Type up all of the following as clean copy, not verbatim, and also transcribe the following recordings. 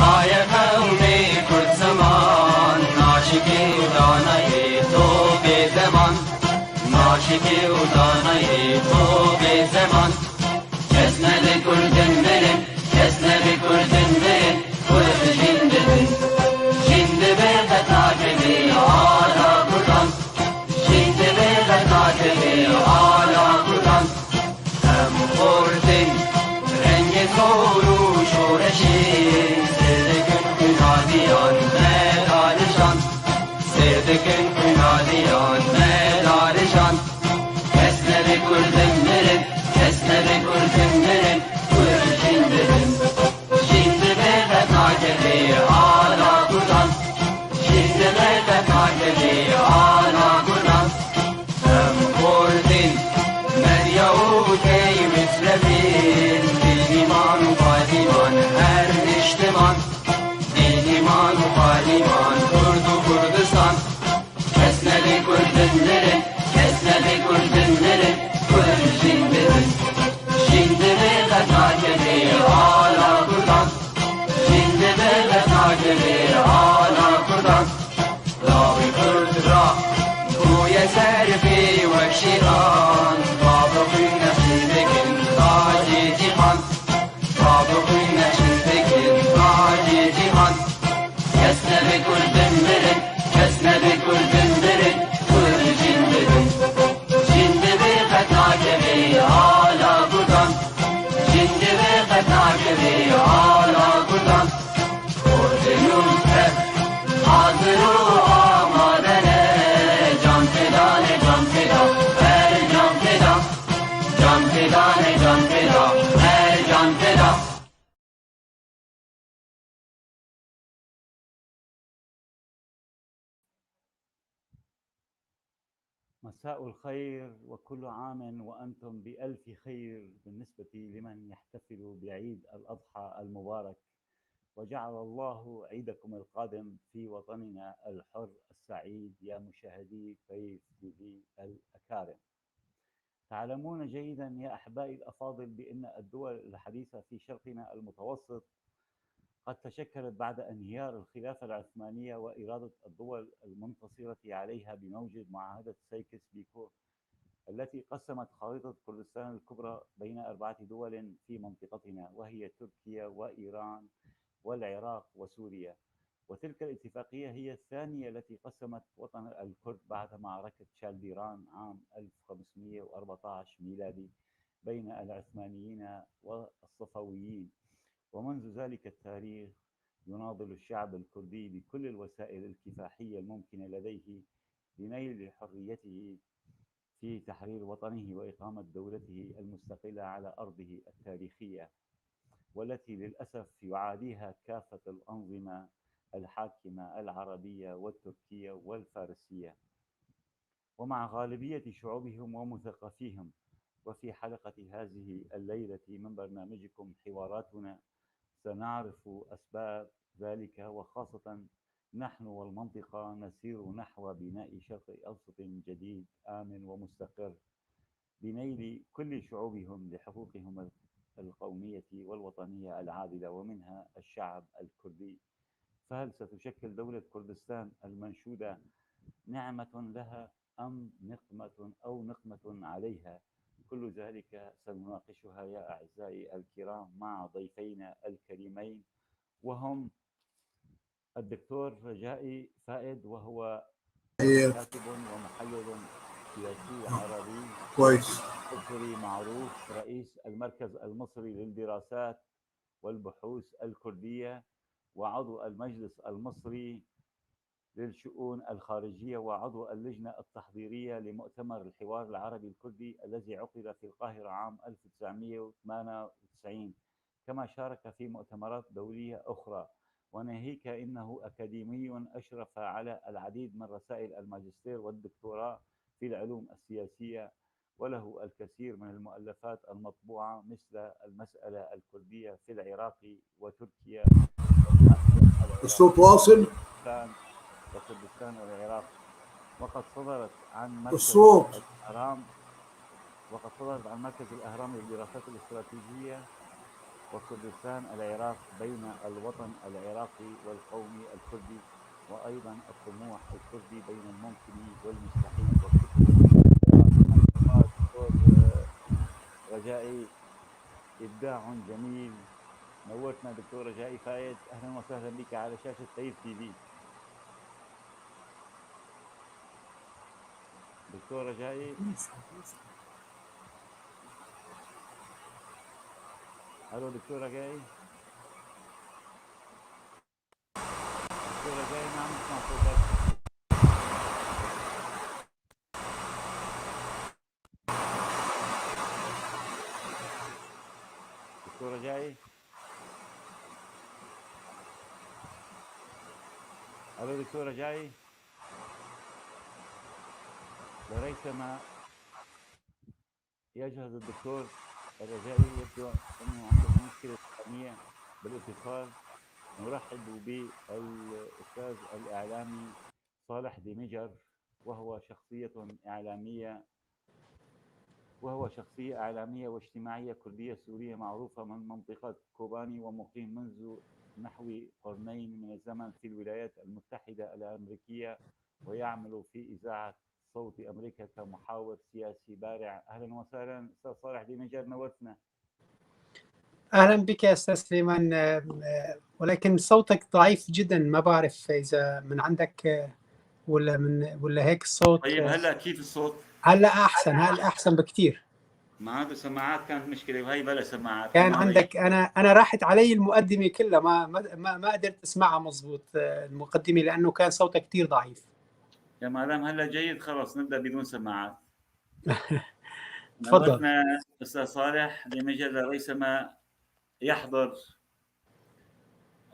آیه قومی کرد زمان ناشکی و دانای تو به زمان ناشکی و دانای تو به زمان کسنه به کردن برن کسنه به کردن برن کرد جندبن جندبه قطاکبی آلا کردن جندبه قطاکبی آلا کردن هم خوردن رنگ کورو شورشی سردكن كناديان مدارشان كسنا بكردن مرن كسنا بكردن مرن كل جندبن جندبه قطاكبي آلا كردان جندبه قطاكبي آلا كردان هم خوردن مريوتي مثلبين بالإيمان وقادمان هر اجتمان بالإيمان وقادمان كردستان كسنا بكردن مرن كسنا بكردن مرن كل جندبن جندبه قطاكبي آلا كردان جندبه قطاكبي آلا كردان راوي كرد را بويا سرفي وكشيران بابقي نخشبكن راجي جيهان بابقي نخشبكن راجي جيهان كسنا بكردن مرن كسنا بكردن مرن كل جندبن جندبه قطاكبي آلا كردان جندبه قطاكبي آلا كردان كردنون هب حاضروا آمادنه جان فدانه جان فدا هر جان فدا جان فدانه جان فدا هر جان فدا مساء الخير وكل عام وأنتم بألف خير بالنسبة لمن يحتفل بعيد الأضحى المبارك، وجعل الله عيدكم القادم في وطننا الحر السعيد يا مشاهدي فيس تي في الأكارم. تعلمون جيدا يا أحبائي الأفاضل بأن الدول الحديثة في شرقنا المتوسط قد تشكلت بعد انهيار الخلافة العثمانية وإرادة الدول المنتصرة عليها بموجب معاهدة سايكس بيكو التي قسمت خريطة كردستان الكبرى بين 4 دول في منطقتنا، وهي تركيا وإيران والعراق وسوريا. وتلك الاتفاقية هي الثانية التي قسمت وطن الكرد بعد معركة شالديران عام 1514 ميلادي بين العثمانيين والصفويين. ومنذ ذلك التاريخ يناضل الشعب الكردي بكل الوسائل الكفاحية الممكنة لديه لنيل حريته في تحرير وطنه وإقامة دولته المستقلة على أرضه التاريخية، والتي للأسف يعاديها كافة الأنظمة الحاكمة العربية والتركية والفارسية، ومع غالبية شعوبهم ومثقفيهم. وفي حلقة هذه الليلة من برنامجكم حواراتنا سنعرف أسباب ذلك، وخاصة نحن والمنطقة نسير نحو بناء شرق أوسط جديد آمن ومستقر بنيل كل شعوبهم لحقوقهم القومية والوطنية العادلة، ومنها الشعب الكردي. فهل ستشكل دولة كردستان المنشودة نعمة لها أم نقمة أو نقمة عليها؟ كل ذلك سنناقشها يا أعزائي الكرام مع ضيفينا الكريمين، وهم الدكتور رجائي فائد، وهو كاتب ومحلل سياسي عربي كويس مصري معروف، رئيس المركز المصري للدراسات والبحوث الكردية، وعضو المجلس المصري للشؤون الخارجية، وعضو اللجنة التحضيرية لمؤتمر الحوار العربي الكردي الذي عقد في القاهرة عام 1998، كما شارك في مؤتمرات دولية أخرى. وناهيك إنه أكاديمي أشرف على العديد من رسائل الماجستير والدكتوراه في العلوم السياسية، وله الكثير من المؤلفات المطبوعة مثل المسألة الكردية في العراق وتركيا الصوت واصل وكردستان والعراق. وقد صدرت عن مركز الصوت الأهرام للدراسات الاستراتيجية وكردستان العراق بين الوطن العراقي والقومي الكردي، وأيضا الطموح الكردي بين الممكن والمستحيل. دكتور رجائي، إبداع جميل، نورتنا دكتور رجائي فايد، أهلا وسهلا بك على شاشة طيب تي في. دكتور رجائي، الو دكتور رجائي. دكتور رجائي ما عم نسمع صوتك. دكتور رجائي، الو دكتور رجائي. لريثما يجهز الدكتور الرجائي، يبدو انه عنده مشكله تقنيه بالاتصال. نرحب بالاستاذ الاعلامي صالح ديمجر، وهو شخصيه اعلاميه واجتماعيه كرديه سوريه معروفه من منطقه كوباني، ومقيم منذ نحو قرنين من الزمن في الولايات المتحده الامريكيه، ويعمل في اذاعه صوت أمريكا كمحاور سياسي بارع. أهلا وسهلا أستاذ صالح ديمجر، نورتنا. أهلا بك يا أستاذ سليمان، ولكن صوتك ضعيف جدا، ما بعرف إذا من عندك ولا هيك الصوت. طيب هلا كيف الصوت؟ هلا أحسن بكثير. ما عنده سماعات، كانت مشكلة، وهي بلا سماعات. كان عندك أنا راحت علي المقدمة كلها، ما قدرت أسمعها مضبوط المقدمة، لأنه كان صوتك كثير ضعيف. يا مدام هلا جيد، خلاص نبدأ بدون سماعات. تفضل. نورتنا أستاذ صالح ديمجر. ريثما يحضر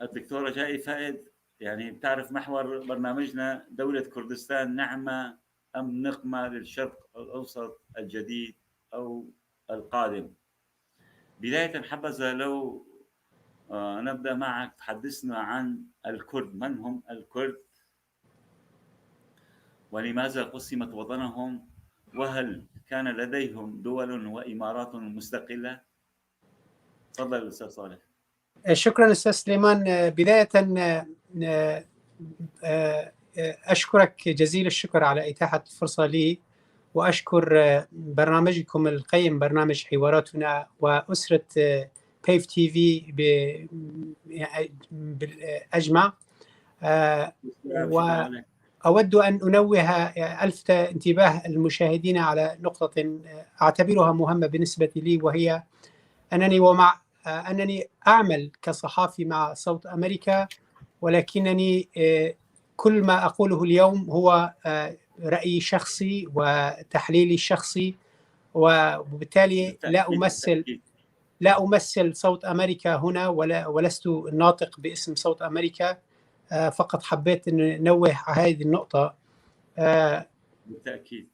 الدكتور رجائي فائد، يعني بتعرف محور برنامجنا دولة كردستان نعمة أم نقمة للشرق الأوسط الجديد أو القادم. بداية حبذا لو نبدأ معك، تحدثنا عن الكرد. من هم الكرد؟ ولماذا قسمت وطنهم؟ وهل كان لديهم دول وإمارات مستقلة؟ تفضل أستاذ صالح. شكرا أستاذ سليمان. بداية أشكرك جزيل الشكر على إتاحة الفرصة لي، وأشكر برنامجكم القيم، برنامج حواراتنا، وأسرة بيف تي في بالأجمع. وأود أن ألفت انتباه المشاهدين على نقطة أعتبرها مهمة بالنسبة لي، وهي أنني أعمل كصحافي مع صوت أمريكا، ولكنني كل ما أقوله اليوم هو رأيي الشخصي وتحليلي الشخصي، وبالتالي لا أمثل صوت أمريكا هنا، ولست ناطق باسم صوت أمريكا. فقط حبيت أن ننوه على هذه النقطة. بالتأكيد.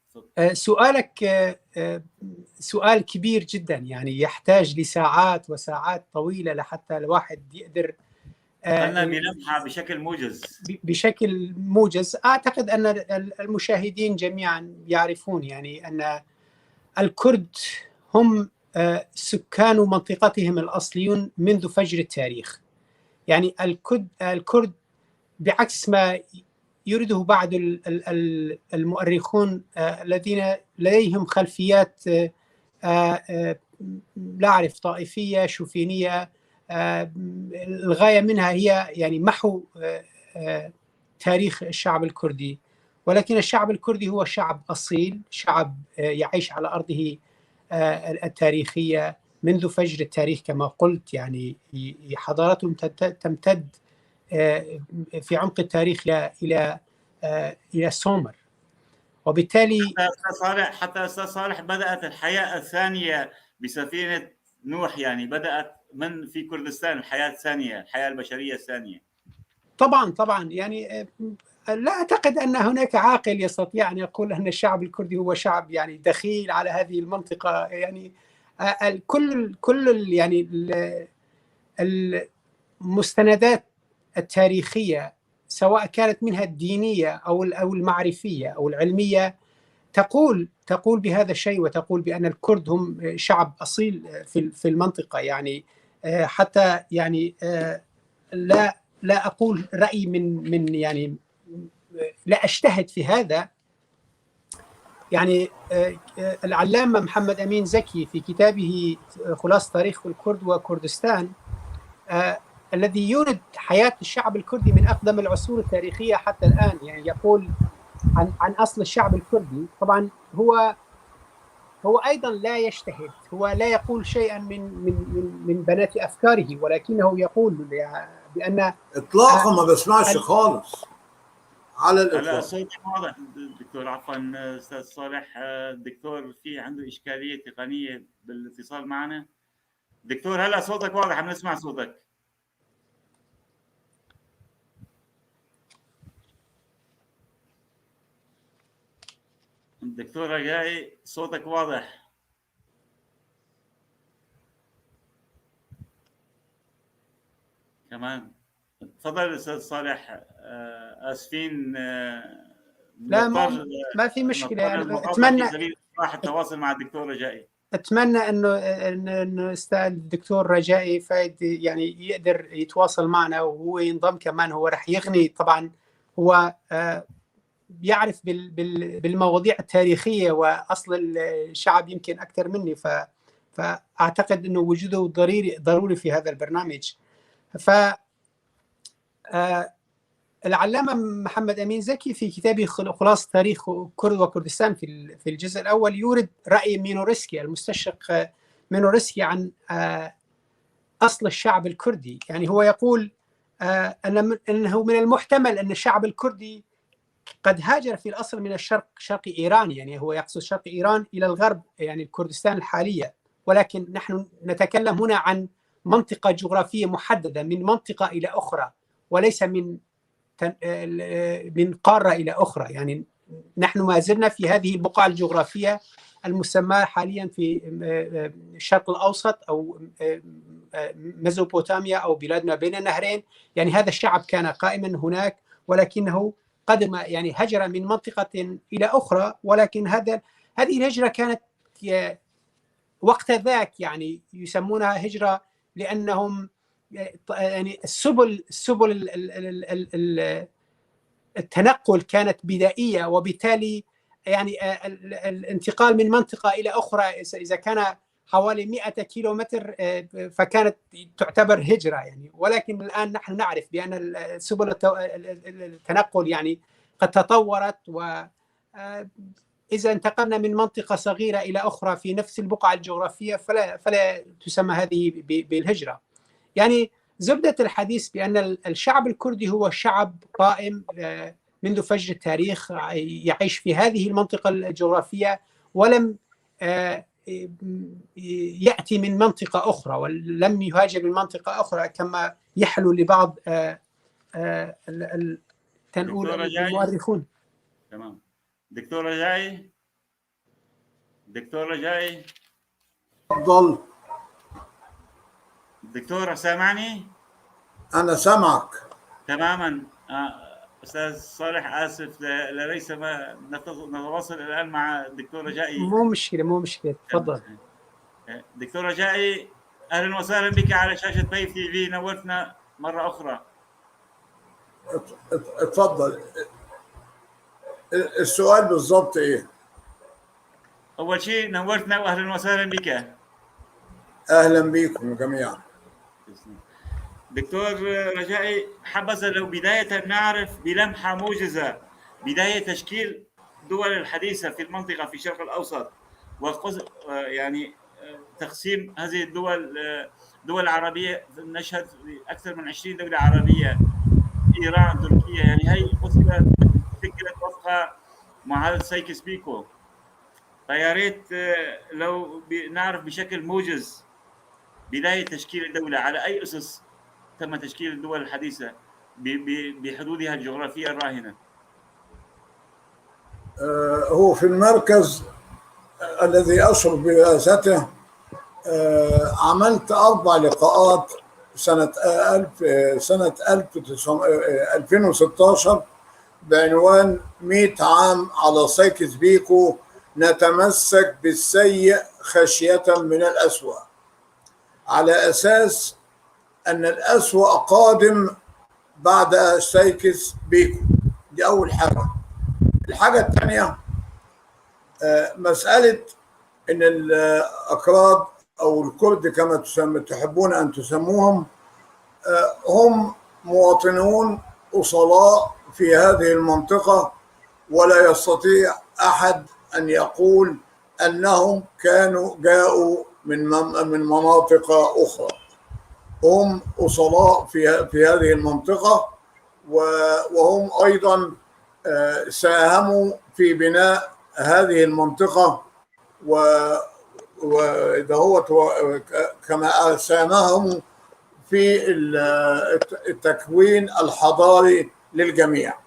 سؤالك سؤال كبير جدا، يعني يحتاج لساعات وساعات طويلة لحتى الواحد يقدر خلنا بلمحة بشكل موجز. أعتقد أن المشاهدين جميعا يعرفون يعني أن الكرد هم سكان منطقتهم الأصليون منذ فجر التاريخ. يعني الكرد بعكس ما يريده بعض المؤرخون الذين لديهم خلفيات لا أعرف طائفية شوفينية، الغاية منها هي يعني محو تاريخ الشعب الكردي. ولكن الشعب الكردي هو شعب أصيل، شعب يعيش على أرضه التاريخية منذ فجر التاريخ كما قلت. يعني حضارتهم تمتد في عمق التاريخ إلى سومر، وبالتالي حتى أستاذ صالح بدأت الحياة الثانية بسفينة نوح، يعني بدأت من في كردستان الحياة الثانية، الحياة البشرية الثانية. طبعا يعني لا أعتقد أن هناك عاقل يستطيع أن يقول أن الشعب الكردي هو شعب يعني دخيل على هذه المنطقة. يعني كل يعني المستندات التاريخية، سواء كانت منها الدينية أو المعرفية أو العلمية، تقول بهذا الشيء، وتقول بأن الكرد هم شعب أصيل في المنطقة. يعني حتى يعني لا أقول رأي من يعني لا أجتهد في هذا. يعني العلامة محمد أمين زكي في كتابه خلاصة تاريخ الكرد وكردستان الذي يورد حياة الشعب الكردي من أقدم العصور التاريخية حتى الآن، يعني يقول عن أصل الشعب الكردي. طبعا هو أيضا لا يجتهد، هو لا يقول شيئا من بنات أفكاره، ولكنه يقول بأن اطلاقا ما بسمعش خالص على لا الاطلاق. الصوت واضح دكتور، عفوا استاذ صالح. الدكتور في عنده اشكاليه تقنيه بالاتصال معنا. دكتور هلا صوتك واضح، عم نسمع صوتك. الدكتور رجائي صوتك واضح. كمان تفضل استاذ صالح. اسفين. لا ما في مشكله. يعني اتمنى راح التواصل مع الدكتور رجائي. اتمنى انه استاذ الدكتور رجائي فايد يعني يقدر يتواصل معنا وهو ينضم كمان. هو راح يغني طبعا، هو يعرف بالمواضيع التاريخيه واصل الشعب يمكن اكثر مني، فاعتقد انه وجوده ضروري في هذا البرنامج. ف العلامة محمد أمين زكي في كتابه خلاصة تاريخ كرد وكردستان في الجزء الأول يورد رأي مينورسكي المستشرق مينورسكي عن أصل الشعب الكردي. يعني هو يقول أنه من المحتمل أن الشعب الكردي قد هاجر في الأصل من شرق إيران، يعني هو يقصد شرق إيران إلى الغرب، يعني الكردستان الحالية، ولكن نحن نتكلم هنا عن منطقة جغرافية محددة من منطقة إلى أخرى، وليس من قارة إلى أخرى. يعني نحن ما زلنا في هذه البقعة الجغرافية المسماة حاليا في الشرق الأوسط أو ميزوبوتاميا أو بلاد ما بين النهرين. يعني هذا الشعب كان قائما هناك، ولكنه قدم يعني هجر من منطقة إلى أخرى، ولكن هذه الهجرة كانت وقت ذاك يعني يسمونها هجرة لأنهم يعني السبل التنقل كانت بدائية، وبالتالي يعني الانتقال من منطقة إلى أخرى إذا كان حوالي 100 كيلومتر فكانت تعتبر هجرة يعني. ولكن الآن نحن نعرف بأن سبل التنقل يعني قد تطورت، وإذا انتقلنا من منطقة صغيرة إلى أخرى في نفس البقعة الجغرافية فلا تسمى هذه بالهجرة. يعني زبدة الحديث بأن الشعب الكردي هو شعب قائم منذ فجر التاريخ، يعيش في هذه المنطقة الجغرافية ولم يأتي من منطقة أخرى، ولم يهاجر من منطقة أخرى كما يحلو لبعض المؤرخون. تمام. دكتور رجائي تفضل دكتور، سامعني؟ أنا سامعك تماما. أستاذ صالح آسف ليس ما نتواصل الآن مع الدكتور رجائي. مو مشكلة تفضل. دكتور رجائي، أهلا وسهلا بك على شاشة طيف تي في، نورتنا مرة أخرى. اتفضل. السؤال بالضبط إيه؟ أول شيء نورتنا وأهلا وسهلا بك. أهلا بكم جميعا. دكتور رجائي، حبذا لو بداية نعرف بلمحة موجزة بداية تشكيل دول الحديثة في المنطقة في الشرق الأوسط، يعني تقسيم هذه الدول دول عربية. نشهد أكثر من 20 دولة عربية، إيران، تركيا، يعني هي فكرة وفق معاهدة سايكس بيكو. فيا ريت لو نعرف بشكل موجز بداية تشكيل الدولة، على أي أسس تم تشكيل الدول الحديثة بحدودها الجغرافية الراهنة. هو في المركز الذي أشرف برئاسته عملت 4 لقاءات سنة 2016 بعنوان 100 عام على سايكس بيكو، نتمسك بالسيء خشية من الأسوأ. على أساس أن الأسوأ قادم بعد سايكس بيكو. دي أول حاجة. الحاجة الثانية مسألة أن الأكراد أو الكرد كما تحبون أن تسموهم هم مواطنون أصلاء في هذه المنطقة، ولا يستطيع أحد أن يقول أنهم جاءوا من مناطق أخرى. هم أصلاء في هذه المنطقة، وهم أيضا ساهموا في بناء هذه المنطقة، وإذا هو كما ساهموا في التكوين الحضاري للجميع.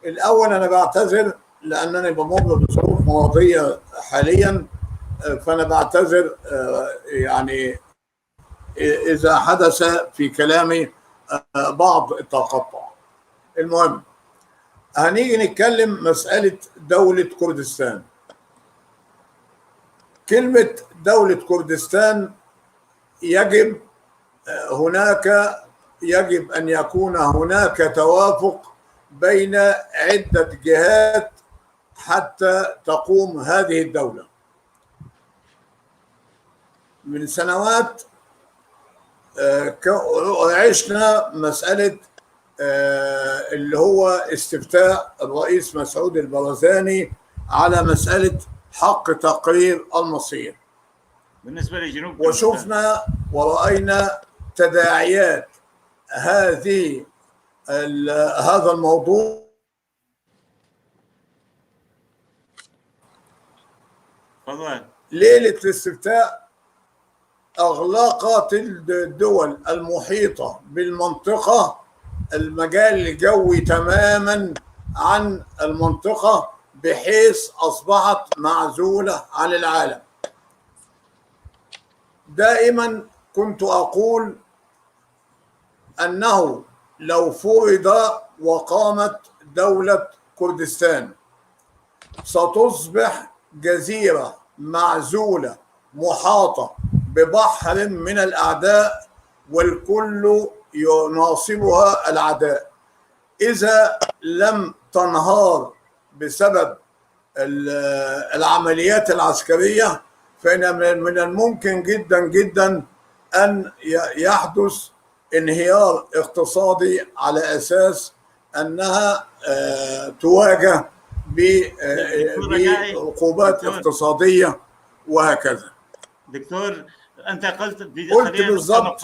الأول أنا بعتذر لأنني بمر بظروف مرضية حاليا، فأنا بعتذر يعني إذا حدث في كلامي بعض التقطع. المهم هنيجي نتكلم مسألة دولة كردستان. كلمة دولة كردستان يجب أن يكون هناك توافق بين عدة جهات حتى تقوم هذه الدولة. من سنوات عشنا مسألة اللي هو استفتاء الرئيس مسعود البرزاني على مسألة حق تقرير المصير بالنسبة لجنوب، وشفنا ورأينا تداعيات هذا الموضوع. ليلة الاستفتاء أغلقت الدول المحيطة بالمنطقة المجال الجوي تماما عن المنطقة، بحيث أصبحت معزولة عن العالم. دائما كنت أقول أنه لو فرض وقامت دولة كردستان ستصبح جزيرة معزولة محاطة ببحر من الأعداء، والكل يناصبها العداء. إذا لم تنهار بسبب العمليات العسكرية، فإن من الممكن جدا جدا أن يحدث انهيار اقتصادي على أساس أنها تواجه بعقوبات اقتصادية وهكذا. دكتور، أنت قلت بالضبط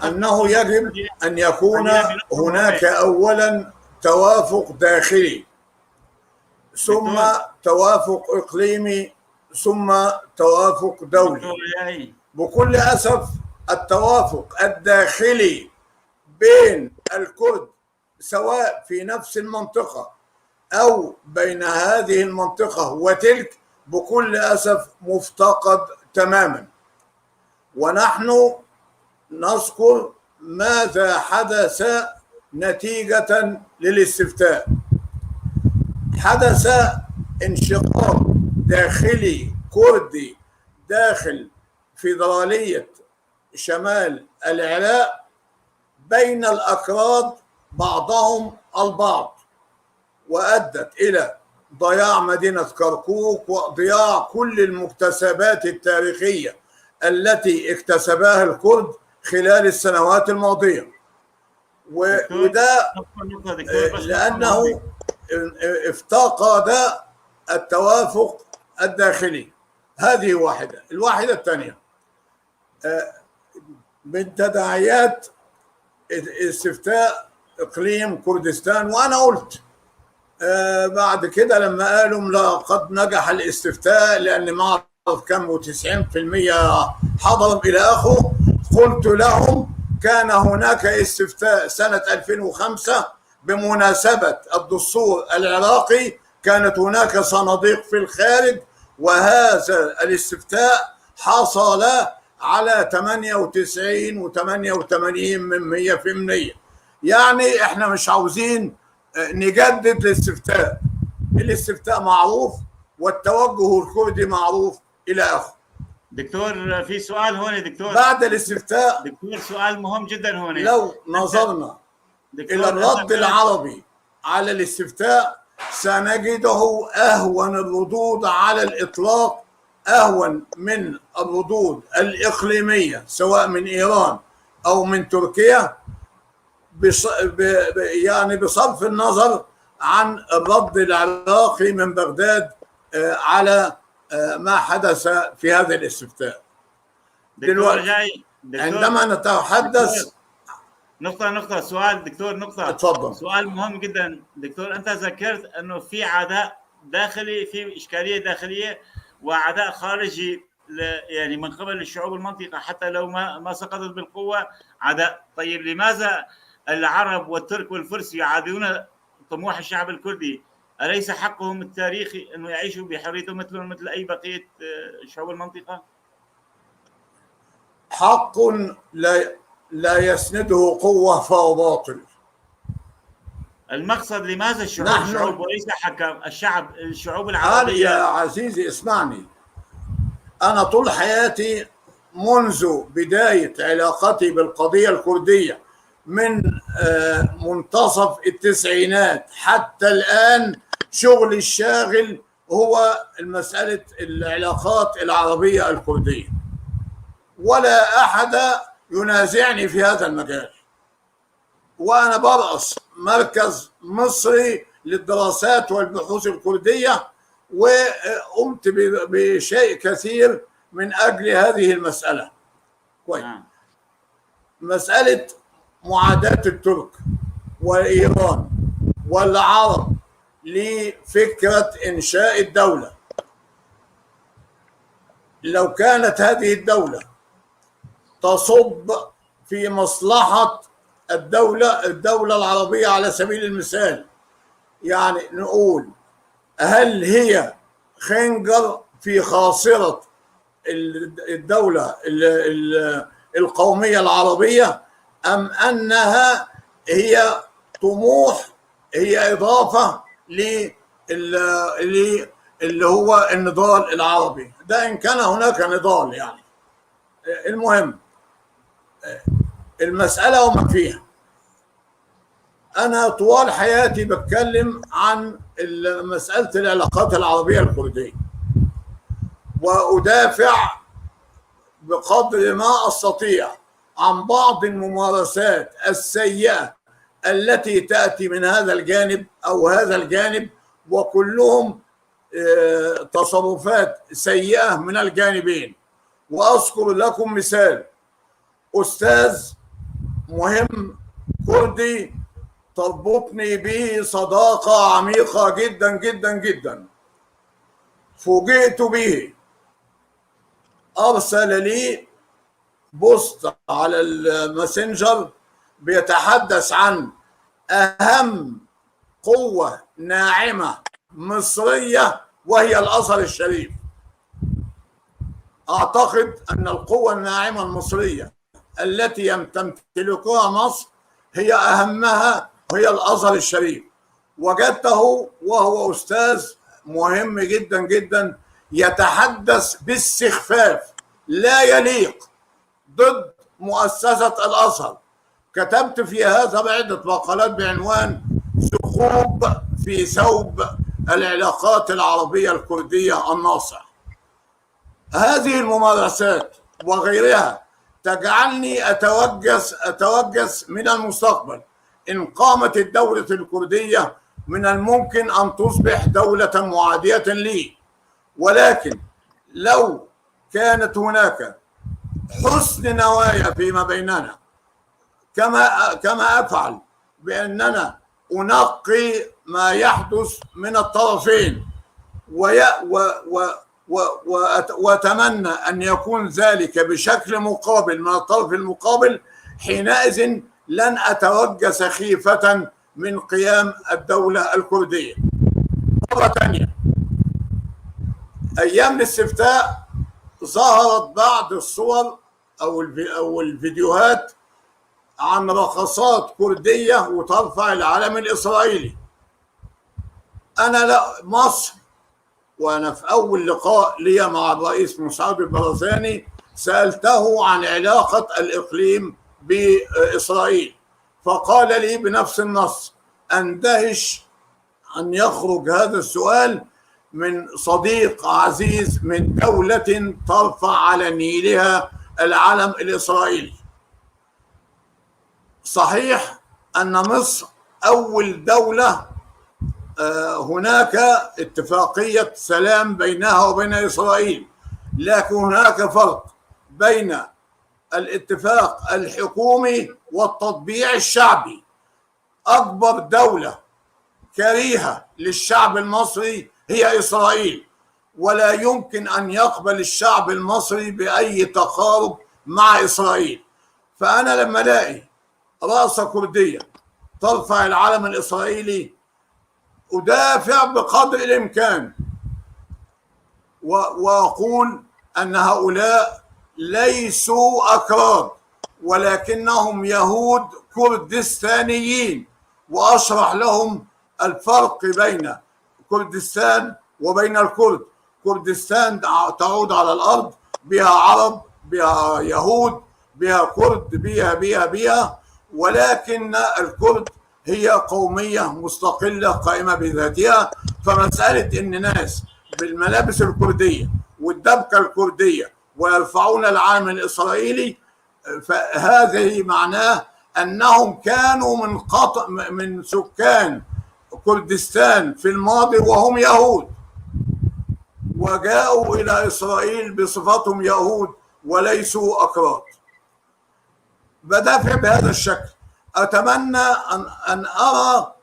أنه يجب أن يكون هناك أولا توافق داخلي، ثم توافق إقليمي، ثم توافق دولي. بكل أسف التوافق الداخلي بين الكرد سواء في نفس المنطقة أو بين هذه المنطقة وتلك بكل أسف مفتقد تماما. ونحن نذكر ماذا حدث نتيجة للاستفتاء. حدث انشقاق داخلي كردي داخل فيدرالية شمال العراق بين الأكراد بعضهم البعض، وأدت إلى ضياع مدينة كركوك وضياع كل المكتسبات التاريخية التي اكتسبها الكرد خلال السنوات الماضية. وده لأنه افتقد التوافق الداخلي. هذه واحدة. الواحدة الثانية من تداعيات استفتاء إقليم كردستان، وأنا قلت بعد كده لما قالوا لقد نجح الاستفتاء لأن معرض كم 90% حضروا إلى آخره، قلت لهم كان هناك استفتاء سنة 2005 بمناسبة الدستور العراقي، كانت هناك صناديق في الخارج، وهذا الاستفتاء حصل على 98 و88 من 100%. يعني احنا مش عاوزين نجدد الاستفتاء معروف والتوجه الكردي معروف إلى آخره. دكتور في سؤال هون دكتور. بعد الاستفتاء دكتور سؤال مهم جدا هون. لو نظرنا إلى الرد العربي على الاستفتاء سنجده أهون الردود على الإطلاق، أهون من الردود الإقليمية سواء من إيران أو من تركيا، يعني بصرف النظر عن الرد العراقي من بغداد على ما حدث في هذا الاستفتاء. دلوقتي عندما نتحدث نقطة سؤال دكتور، نقطة اتفضل. سؤال مهم جدا دكتور. أنت ذكرت أنه في عداء داخلي، في إشكالية داخلية وعداء خارجي يعني من قبل الشعوب المنطقة حتى لو ما سقطت بالقوة عداء. طيب لماذا العرب والترك والفرس يعادون طموح الشعب الكردي؟ أليس حقهم التاريخي أنه يعيشوا بحريتهم مثل أي بقية شعوب المنطقة؟ حق لا يسنده قوة فهو باطل. المقصد لماذا الشعوب وليس حكم الشعوب العربية؟ يا عزيزي اسمعني، أنا طول حياتي منذ بداية علاقتي بالقضية الكردية من منتصف التسعينات حتى الآن شغلي الشاغل هو مسألة العلاقات العربية الكردية، ولا أحد ينازعني في هذا المجال. وأنا برأس مركز مصري للدراسات والبحوث الكردية، وقمت بشيء كثير من أجل هذه المسألة. كويس. مسألة معاداة الترك وإيران والعرب لفكرة إنشاء الدولة، لو كانت هذه الدولة تصب في مصلحة الدولة العربية على سبيل المثال، يعني نقول هل هي خنجر في خاصرة الدولة القومية العربية، أم أنها هي طموح، هي إضافة اللي هو النضال العربي ده، إن كان هناك نضال يعني. المهم المسألة وما فيها. أنا طوال حياتي بتكلم عن مسألة العلاقات العربية الكردية، وأدافع بقدر ما أستطيع عن بعض الممارسات السيئة التي تأتي من هذا الجانب أو هذا الجانب، وكلهم تصرفات سيئة من الجانبين. وأذكر لكم مثال: أستاذ مهم كردي تربطني به صداقة عميقة جدا جدا جدا، فوجئت به، أرسل لي بوست على الماسنجر بيتحدث عن أهم قوة ناعمة مصرية وهي الأزهر الشريف. أعتقد أن القوة الناعمة المصرية التي تمتلكها مصر هي أهمها هي الأزهر الشريف. وجدته وهو أستاذ مهم جدا جدا يتحدث باستخفاف لا يليق ضد مؤسسة الأزهر. كتبت في هذا بعدة مقالات بعنوان ثقوب في ثوب العلاقات العربية الكردية الناصع. هذه الممارسات وغيرها تجعلني أتوجس من المستقبل إن قامت الدولة الكردية من الممكن أن تصبح دولة معادية لي، ولكن لو كانت هناك حسن نوايا فيما بيننا كما أفعل بأننا أنقي ما يحدث من الطرفين وأتمنى أن يكون ذلك بشكل مقابل من الطرف المقابل، حينئذ لن أتوجس خيفة من قيام الدولة الكردية. مرة ثانية، أيام الاستفتاء ظهرت بعض الصور أو الفيديوهات عن رقصات كردية وترفع العلم الإسرائيلي. أنا لا، مصر وأنا في أول لقاء لي مع الرئيس مسعود البرزاني سألته عن علاقة الإقليم بإسرائيل، فقال لي بنفس النص. أندهش أن يخرج هذا السؤال من صديق عزيز من دولة ترفع على نيلها العلم الإسرائيلي. صحيح أن مصر أول دولة هناك اتفاقية سلام بينها وبين إسرائيل، لكن هناك فرق بين الاتفاق الحكومي والتطبيع الشعبي. أكبر دولة كريهة للشعب المصري هي إسرائيل، ولا يمكن أن يقبل الشعب المصري بأي تقارب مع إسرائيل. فأنا لما ألاقي رأسة كردية ترفع العلم الإسرائيلي أدافع بقدر الإمكان وأقول أن هؤلاء ليسوا أكراد ولكنهم يهود كردستانيين، وأشرح لهم الفرق بين كردستان وبين الكرد. كردستان تعود على الأرض، بها عرب، بها يهود، بها كرد، بها ولكن الكرد هي قومية مستقلة قائمة بذاتها. فمسألة إن ناس بالملابس الكردية والدبكة الكردية ويرفعون العلم الإسرائيلي، فهذه معناه أنهم كانوا من سكان كردستان في الماضي وهم يهود، وجاءوا إلى إسرائيل بصفتهم يهود وليسوا أكراد. بدافع بهذا الشكل. أتمنى أن أرى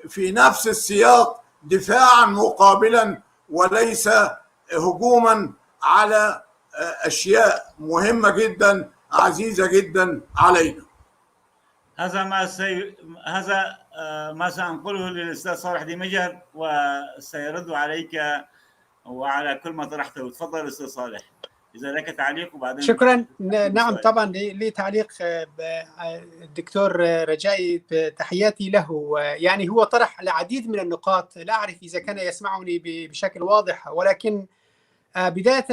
في نفس السياق دفاعا مقابلا وليس هجوما على أشياء مهمة جدا عزيزة جدا علينا. هذا ما سأنقله للأستاذ صالح دمجر، وسيرد عليك وعلى كل ما طرحته. تفضل أستاذ صالح إذا لك تعليق. وبعدين شكرا. نعم طبعا لي تعليق الدكتور رجائي، تحياتي له. يعني هو طرح العديد من النقاط، لا أعرف إذا كان يسمعني بشكل واضح، ولكن بداية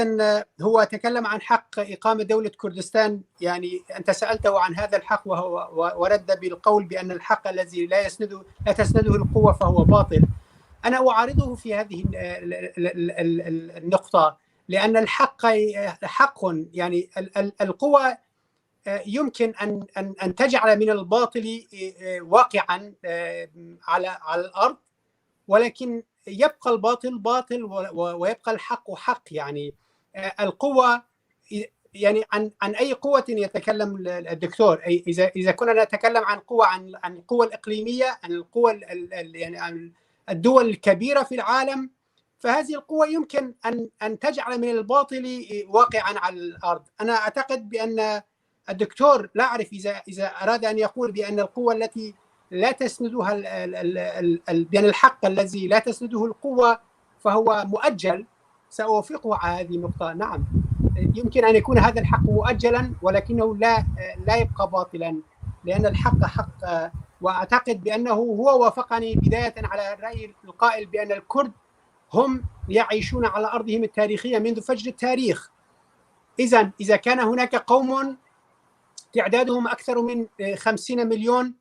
هو تكلم عن حق إقامة دولة كردستان. يعني أنت سألته عن هذا الحق ورد بالقول بأن الحق الذي لا تسنده القوة فهو باطل. أنا أعارضه في هذه النقطة، لأن الحق حق. يعني القوة يمكن أن تجعل من الباطل واقعا على الأرض، ولكن يبقى الباطل باطل ويبقى الحق حق. يعني القوة، يعني عن أي قوة يتكلم الدكتور؟ إذا كنا نتكلم عن قوة، عن القوة الإقليمية، عن القوة يعني عن الدول الكبيرة في العالم، فهذه القوة يمكن أن تجعل من الباطل واقعا على الأرض. أنا أعتقد بأن الدكتور، لا أعرف إذا أراد أن يقول بأن القوة التي لا تسندها بأن الحق الذي لا تسنده القوة فهو مؤجل، سأوافقه على هذه النقطة. نعم يمكن أن يكون هذا الحق مؤجلا، ولكنه لا يبقى باطلا، لأن الحق حق. وأعتقد بأنه هو وافقني بداية على الرأي القائل بأن الكرد هم يعيشون على أرضهم التاريخية منذ فجر التاريخ. إذا كان هناك قوم تعدادهم أكثر من 50 مليون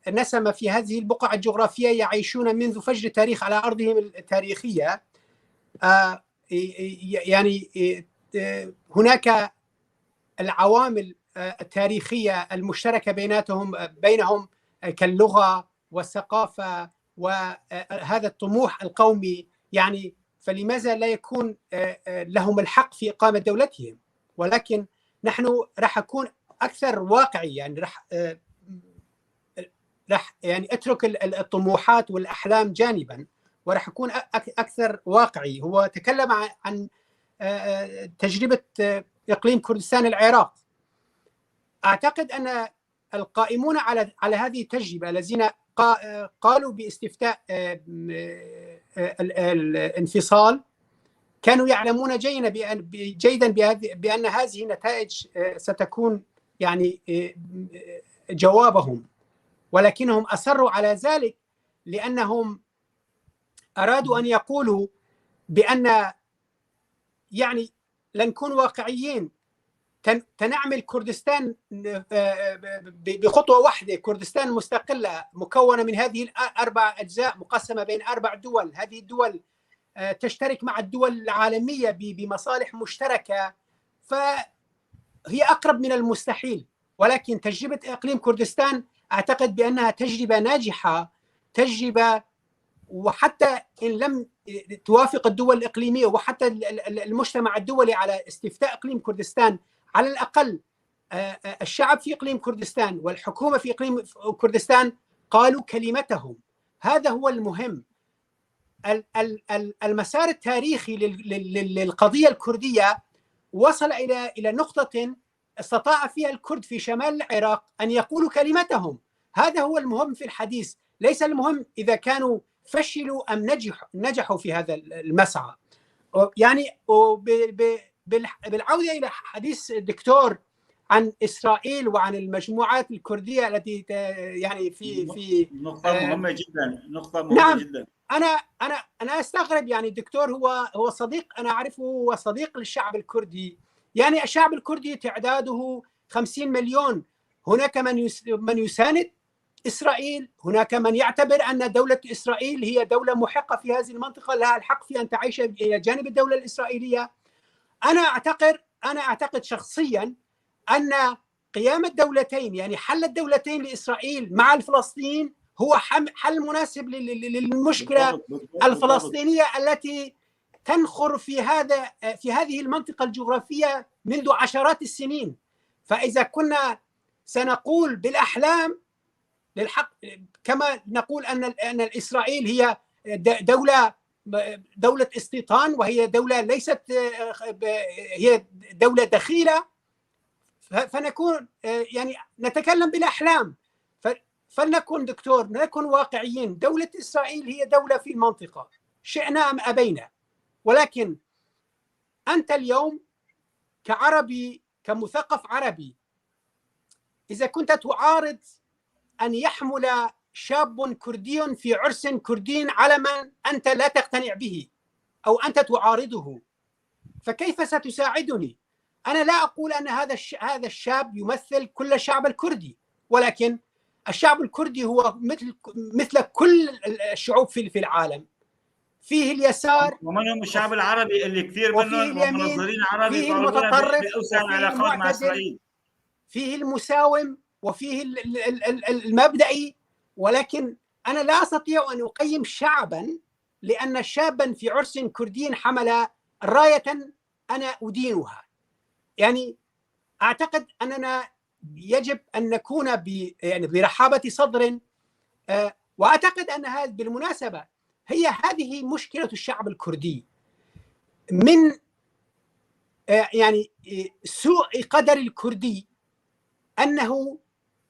نسمة في هذه البقعة الجغرافية يعيشون منذ فجر التاريخ على أرضهم التاريخية، يعني هناك العوامل التاريخية المشتركة بينهم كاللغة والثقافة وهذا الطموح القومي. يعني فلماذا لا يكون لهم الحق في إقامة دولتهم؟ ولكن نحن راح أكون أكثر واقعي، يعني راح يعني أترك الطموحات والأحلام جانبا، وراح أكون أكثر واقعي. هو تكلم عن تجربة إقليم كردستان العراق. أعتقد أن القائمون على هذه التجربة الذين قالوا باستفتاء الانفصال كانوا يعلمون جيدا بأن هذه النتائج ستكون يعني جوابهم، ولكنهم أصروا على ذلك لأنهم أرادوا أن يقولوا بأن يعني لنكون واقعيين، تنعمل كردستان بخطوة واحدة، كردستان مستقلة مكونة من هذه الأربع أجزاء مقسمة بين 4 دول. هذه الدول تشترك مع الدول العالمية بمصالح مشتركة، فهي أقرب من المستحيل. ولكن تجربة إقليم كردستان أعتقد بأنها تجربة ناجحة، تجربة، وحتى إن لم توافق الدول الإقليمية وحتى المجتمع الدولي على استفتاء إقليم كردستان، على الأقل الشعب في إقليم كردستان والحكومة في إقليم كردستان قالوا كلمتهم. هذا هو المهم. المسار التاريخي للقضية الكردية وصل إلى نقطة استطاع فيها الكرد في شمال العراق أن يقولوا كلمتهم. هذا هو المهم في الحديث، ليس المهم إذا كانوا فشلوا أم نجحوا في هذا المسعى. يعني بالعودة إلى حديث الدكتور عن إسرائيل وعن المجموعات الكردية التي يعني في نقطة مهمة جدا، نقطة مهمة نعم جدا. أنا أستغرب. يعني الدكتور هو صديق، أنا أعرفه، هو صديق للشعب الكردي. يعني الشعب الكردي تعداده 50 مليون. هناك من يساند إسرائيل، هناك من يعتبر أن دولة إسرائيل هي دولة محقة في هذه المنطقة، لها الحق في أن تعيش إلى جانب الدولة الإسرائيلية. أنا أعتقد شخصيا أن قيام الدولتين، يعني حل الدولتين لإسرائيل مع الفلسطينيين، هو حل مناسب للمشكلة الفلسطينية التي تنخر في هذه المنطقة الجغرافية منذ عشرات السنين. فإذا كنا سنقول بالأحلام للحق، كما نقول أن إسرائيل هي دولة استيطان، وهي دولة ليست، هي دولة دخيلة، فنكون يعني نتكلم بالأحلام. فلنكن دكتور، نكون واقعيين. دولة إسرائيل هي دولة في المنطقة، شئنا أم أبينا. ولكن أنت اليوم كعربي، كمثقف عربي، إذا كنت تعارض أن يحمل شاب كردي في عرس كردي علما أنت لا تقتنع به أو أنت تعارضه، فكيف ستساعدني؟ أنا لا أقول أن هذا الشاب يمثل كل الشعب الكردي، ولكن الشعب الكردي هو مثل كل الشعوب في العالم. فيه اليسار، ومنهم الشعب العربي اللي كثير منهم منظرين عربي، فيه المتطرف، بأوسع العلاقات مع إسرائيل، فيه المساوم، وفيه المبدئي. ولكن أنا لا أستطيع أن أقيم شعبا لأن شابا في عرس كردي حمل راية أنا أدينها. يعني أعتقد أننا يجب أن نكون يعني برحابة صدر. وأعتقد أن هذا بالمناسبة هذه مشكلة الشعب الكردي، من يعني سوء قدر الكردي أنه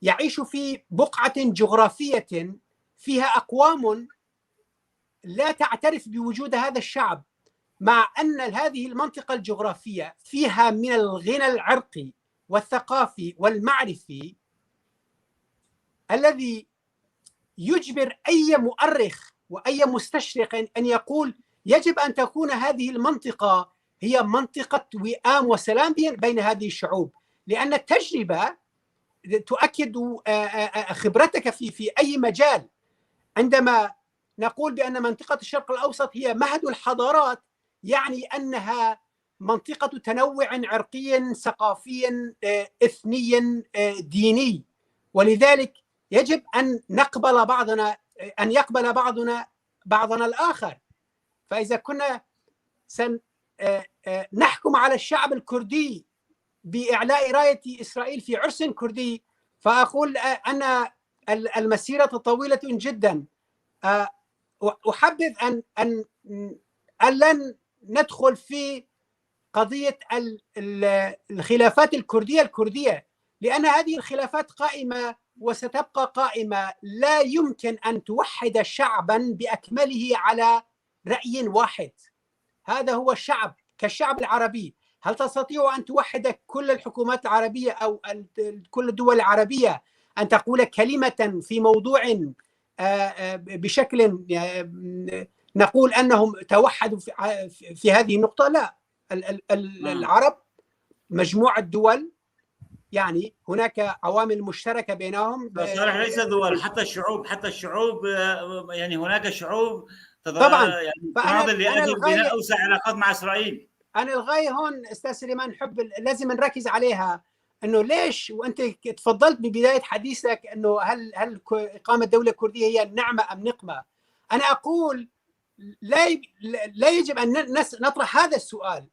يعيش في بقعة جغرافية فيها أقوام لا تعترف بوجود هذا الشعب، مع أن هذه المنطقة الجغرافية فيها من الغنى العرقي والثقافي والمعرفي الذي يجبر أي مؤرخ وأي مستشرق أن يقول يجب أن تكون هذه المنطقة هي منطقة وئام وسلام بين هذه الشعوب، لأن التجربة تؤكد خبرتك في أي مجال. عندما نقول بأن منطقة الشرق الأوسط هي مهد الحضارات، يعني أنها منطقة تنوع عرقي ثقافي إثني ديني، ولذلك يجب أن نقبل يقبل بعضنا الآخر. فإذا كنا نحكم على الشعب الكردي بإعلاء راية إسرائيل في عرس كردي، فأقول أن المسيرة طويلة جدا. أحبذ أن لن ندخل في قضية الخلافات الكردية، لأن هذه الخلافات قائمة وستبقى قائمة. لا يمكن أن توحد شعبا بأكمله على رأي واحد. هذا هو الشعب كالشعب العربي. هل تستطيع أن توحد كل الحكومات العربية أو كل الدول العربية أن تقول كلمة في موضوع بشكل نقول أنهم توحدوا في هذه النقطة؟ لا، العرب مجموعة دول، يعني هناك عوامل مشتركة بينهم. صالح ليس دول، حتى الشعوب يعني هناك شعوب طبعا. يعني تناضل لأجل بناء أوسع علاقات مع إسرائيل. أنا الغاية هون أستاذ سليمان لازم نركز عليها، أنه ليش، وأنت تفضلت ببداية حديثك أنه هل إقامة دولة كردية هي نعمة أم نقمة؟ أنا أقول لا يجب أن نطرح هذا السؤال.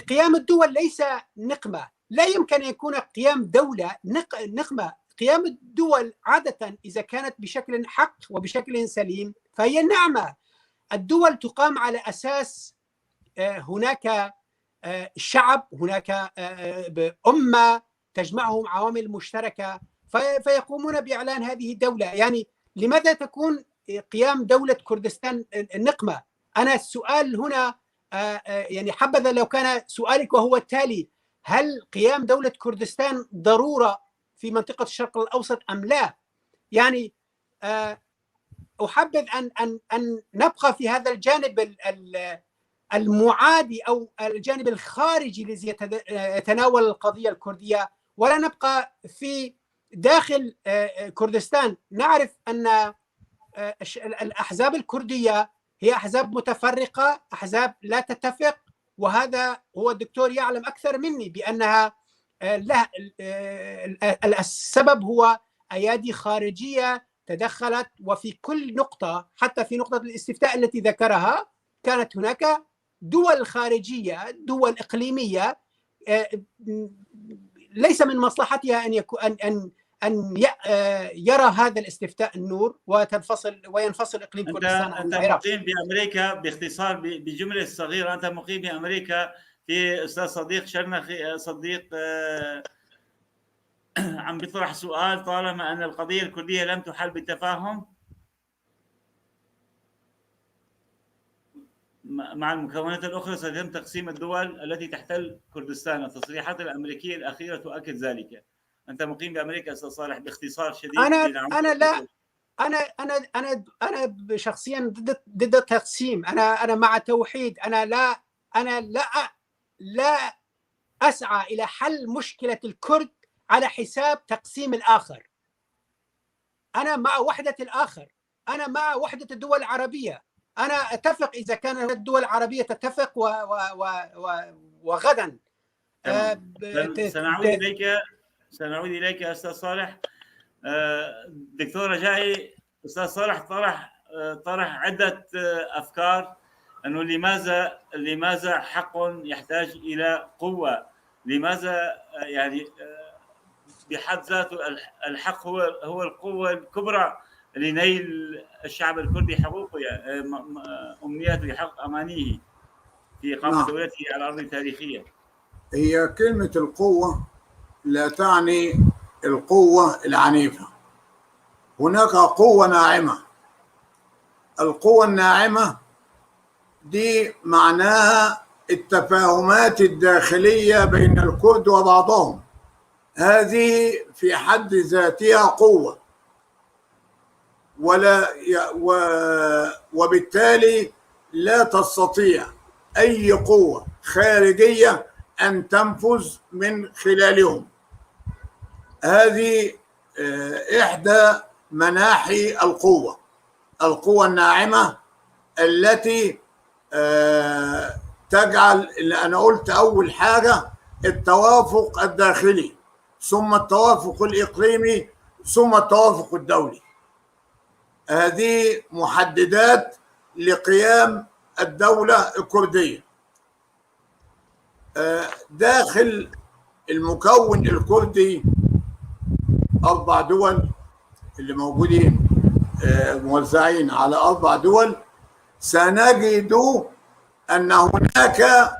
قيام الدول ليس نقمة، لا يمكن أن يكون قيام دولة نقمة. قيام الدول عادة إذا كانت بشكل حق وبشكل سليم فهي نعمة. الدول تقام على أساس هناك شعب، هناك أمة تجمعهم عوامل مشتركة فيقومون بإعلان هذه الدولة. يعني لماذا تكون قيام دولة كردستان نقمة؟ أنا السؤال هنا يعني حبذا لو كان سؤالك وهو التالي: هل قيام دولة كردستان ضرورة في منطقة الشرق الأوسط أم لا؟ يعني أحبذ أن نبقى في هذا الجانب المعادي أو الجانب الخارجي الذي يتناول القضية الكردية، ولا نبقى في داخل كردستان. نعرف أن الأحزاب الكردية هي أحزاب متفرقة، أحزاب لا تتفق، وهذا هو الدكتور يعلم أكثر مني بأنها السبب هو أيادي خارجية تدخلت، وفي كل نقطة حتى في نقطة الاستفتاء التي ذكرها كانت هناك دول خارجية، دول إقليمية ليس من مصلحتها أن يرى هذا الاستفتاء النور وينفصل إقليم كردستان عن العراق. أنت مقيم بأمريكا، باختصار بجملة صغيرة، أنت مقيم بأمريكا في أستاذ صديق شرنخي، صديق عم بيطرح سؤال: طالما أن القضية الكردية لم تحل بالتفاهم مع المكونات الأخرى سيتم تقسيم الدول التي تحتل كردستان. التصريحات الأمريكية الأخيرة تؤكد ذلك. أنت مقيم بأمريكا أستاذ صالح، باختصار شديد. أنا شخصيا ضد التقسيم. أنا مع توحيد. أنا لا أسعى إلى حل مشكلة الكرد على حساب تقسيم الآخر. أنا مع وحدة الآخر، أنا مع وحدة الدول العربية. أنا أتفق إذا كانت الدول العربية تتفق وغدا سنعود إليك أستاذ صالح. دكتور رجائي، أستاذ صالح طرح عدة أفكار، أنه لماذا حق يحتاج إلى قوة؟ لماذا يعني بحد ذاته الحق هو القوة الكبرى لنيل الشعب الكردي حقوقه، أمنياته، يحقق أمانيه في إقامة دولته على أرض تاريخية؟ هي كلمة القوة لا تعني القوة العنيفة، هناك قوة ناعمة. القوة الناعمة دي معناها التفاهمات الداخلية بين الكرد وبعضهم، هذه في حد ذاتها قوة، وبالتالي لا تستطيع أي قوة خارجية أن تنفذ من خلالهم. هذه إحدى مناحي القوة الناعمة التي تجعل، اللي أنا قلت أول حاجة، التوافق الداخلي، ثم التوافق الإقليمي، ثم التوافق الدولي. هذه محددات لقيام الدولة الكردية. داخل المكون الكردي 4 دول اللي موجودين موزعين على 4 دول، سنجد أن هناك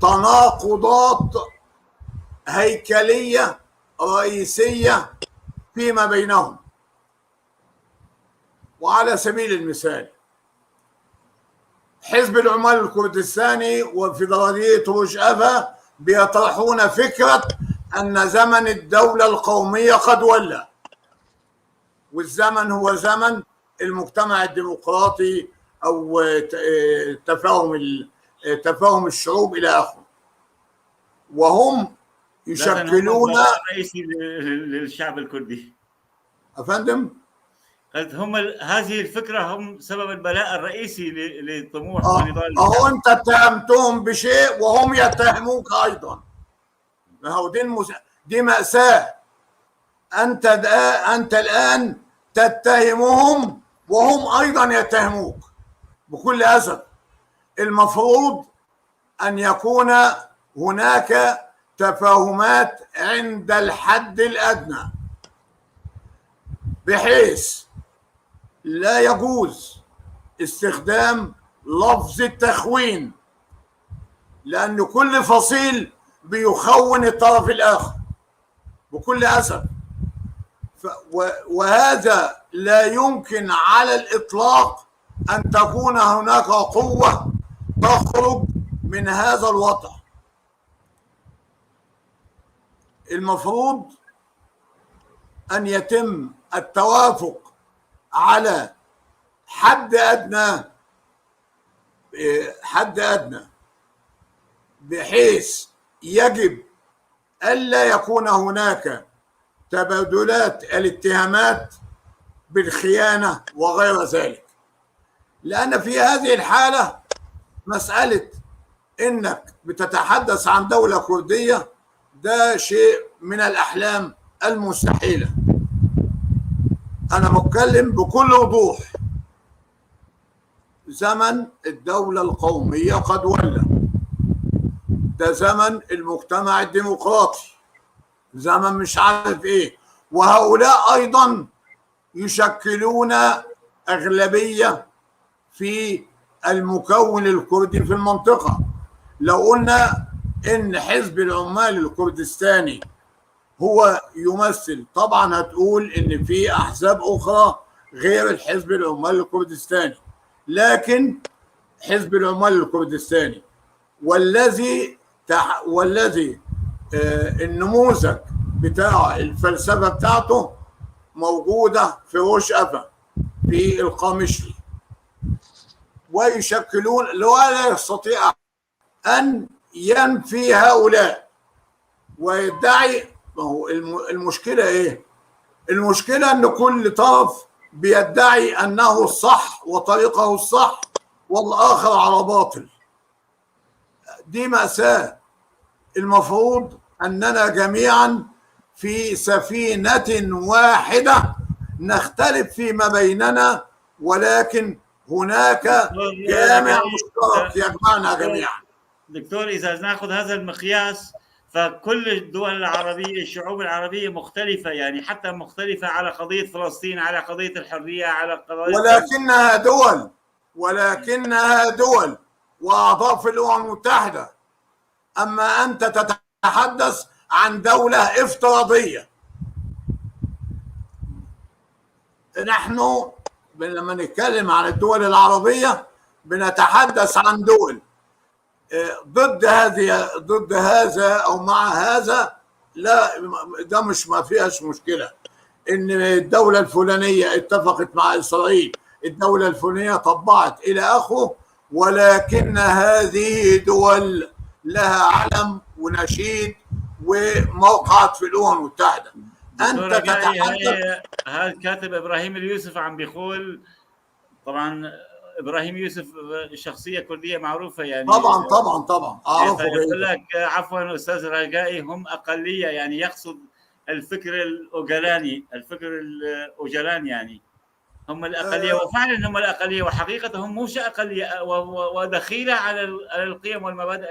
تناقضات هيكلية رئيسية فيما بينهم. وعلى سبيل المثال حزب العمال الكردستاني وفيدرالية روجافا بيطرحون فكرة أن زمن الدولة القومية قد ولى، والزمن هو زمن المجتمع الديمقراطي أو تفاهم الشعوب إلى آخره، وهم يشكلون. هم الرئيسي للشعب الكردي. أفندم؟ قلت هم هذه الفكرة هم سبب البلاء الرئيسي لطموح ونضال أهو أنت اتهمتهم بشيء وهم يتهموك أيضا. ما هو دي مأساة. أنت الآن تتهمهم وهم أيضا يتهموك بكل أسف. المفروض أن يكون هناك تفاهمات عند الحد الأدنى، بحيث لا يجوز استخدام لفظ التخوين، لأن كل فصيل بيخون الطرف الآخر بكل أسف. وهذا لا يمكن على الإطلاق أن تكون هناك قوة تخرج من هذا الوضع. المفروض أن يتم التوافق على حد أدنى بحيث يجب ألا يكون هناك تبادلات الاتهامات بالخيانة وغير ذلك، لأن في هذه الحالة مسألة إنك بتتحدث عن دولة كردية ده شيء من الأحلام المستحيلة. أنا بتكلم بكل وضوح. زمن الدولة القومية قد ولى، ده زمن المجتمع الديمقراطي، زمن مش عارف ايه، وهؤلاء ايضا يشكلون اغلبية في المكون الكردي في المنطقة. لو قلنا ان حزب العمال الكردستاني هو يمثل، طبعا هتقول ان في احزاب اخرى غير الحزب العمال الكردستاني، لكن حزب العمال الكردستاني والذي النموذج بتاع الفلسفة بتاعته موجودة في روشافة في القامشلي، ويشكلون لا يستطيع أن ينفي هؤلاء ويدعي. ما هو المشكلة إيه؟ المشكلة أن كل طرف بيدعي أنه الصح وطريقه الصح والآخر على باطل. دي مأساة. المفروض أننا جميعا في سفينة واحدة نختلف فيما بيننا، ولكن هناك جامع مشترك يجمعنا جميعا. دكتور، إذا نأخذ هذا المقياس فكل الدول العربية، الشعوب العربية مختلفة، يعني حتى مختلفة على قضية فلسطين، على قضية الحرية، على قضية، ولكنها دول وأعضاء في الأمم المتحدة. أما أنت تتحدث عن دولة افتراضية. نحن لما نتكلم عن الدول العربية بنتحدث عن دول ضد هذا أو مع هذا. لا، ده مش ما فيهاش مشكلة إن الدولة الفلانية اتفقت مع إسرائيل، الدولة الفلانية طبعت إلى آخره، ولكن هذه دول لها علم ونشيد وموقعت في الأمم المتحدة. أنت تتحدث. هذا كاتب إبراهيم اليوسف عم بيقول، طبعا إبراهيم يوسف شخصية كردية معروفة يعني، طبعا أعرفه. يقول لك عفوا أستاذ رجائي، هم أقلية، يعني يقصد الفكر الأوجلاني، يعني هم الأقلية، وفعلا هم الأقلية، وحقيقة هم مش أقلية ودخيلة على القيم والمبادئ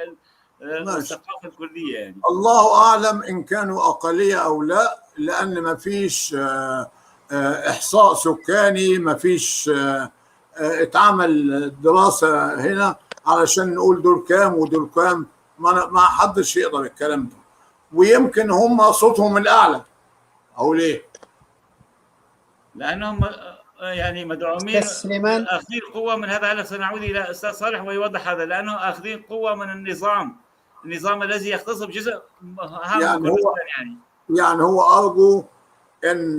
والثقافة الكردية يعني. الله أعلم إن كانوا أقلية أو لا، لأن ما فيش إحصاء سكاني، ما فيش اتعمل دراسة هنا علشان نقول دول كام ودول كام. ما حدش يقدر الكلام ده، ويمكن هم صوتهم الأعلى. أو ليه؟ لأنهم يعني مدعومين أخذين قوة من هذا. سنعود إلى أستاذ صالح ويوضح هذا، لأنه أخذين قوة من النظام الذي يختص بجزء هام يعني هو أرجو أن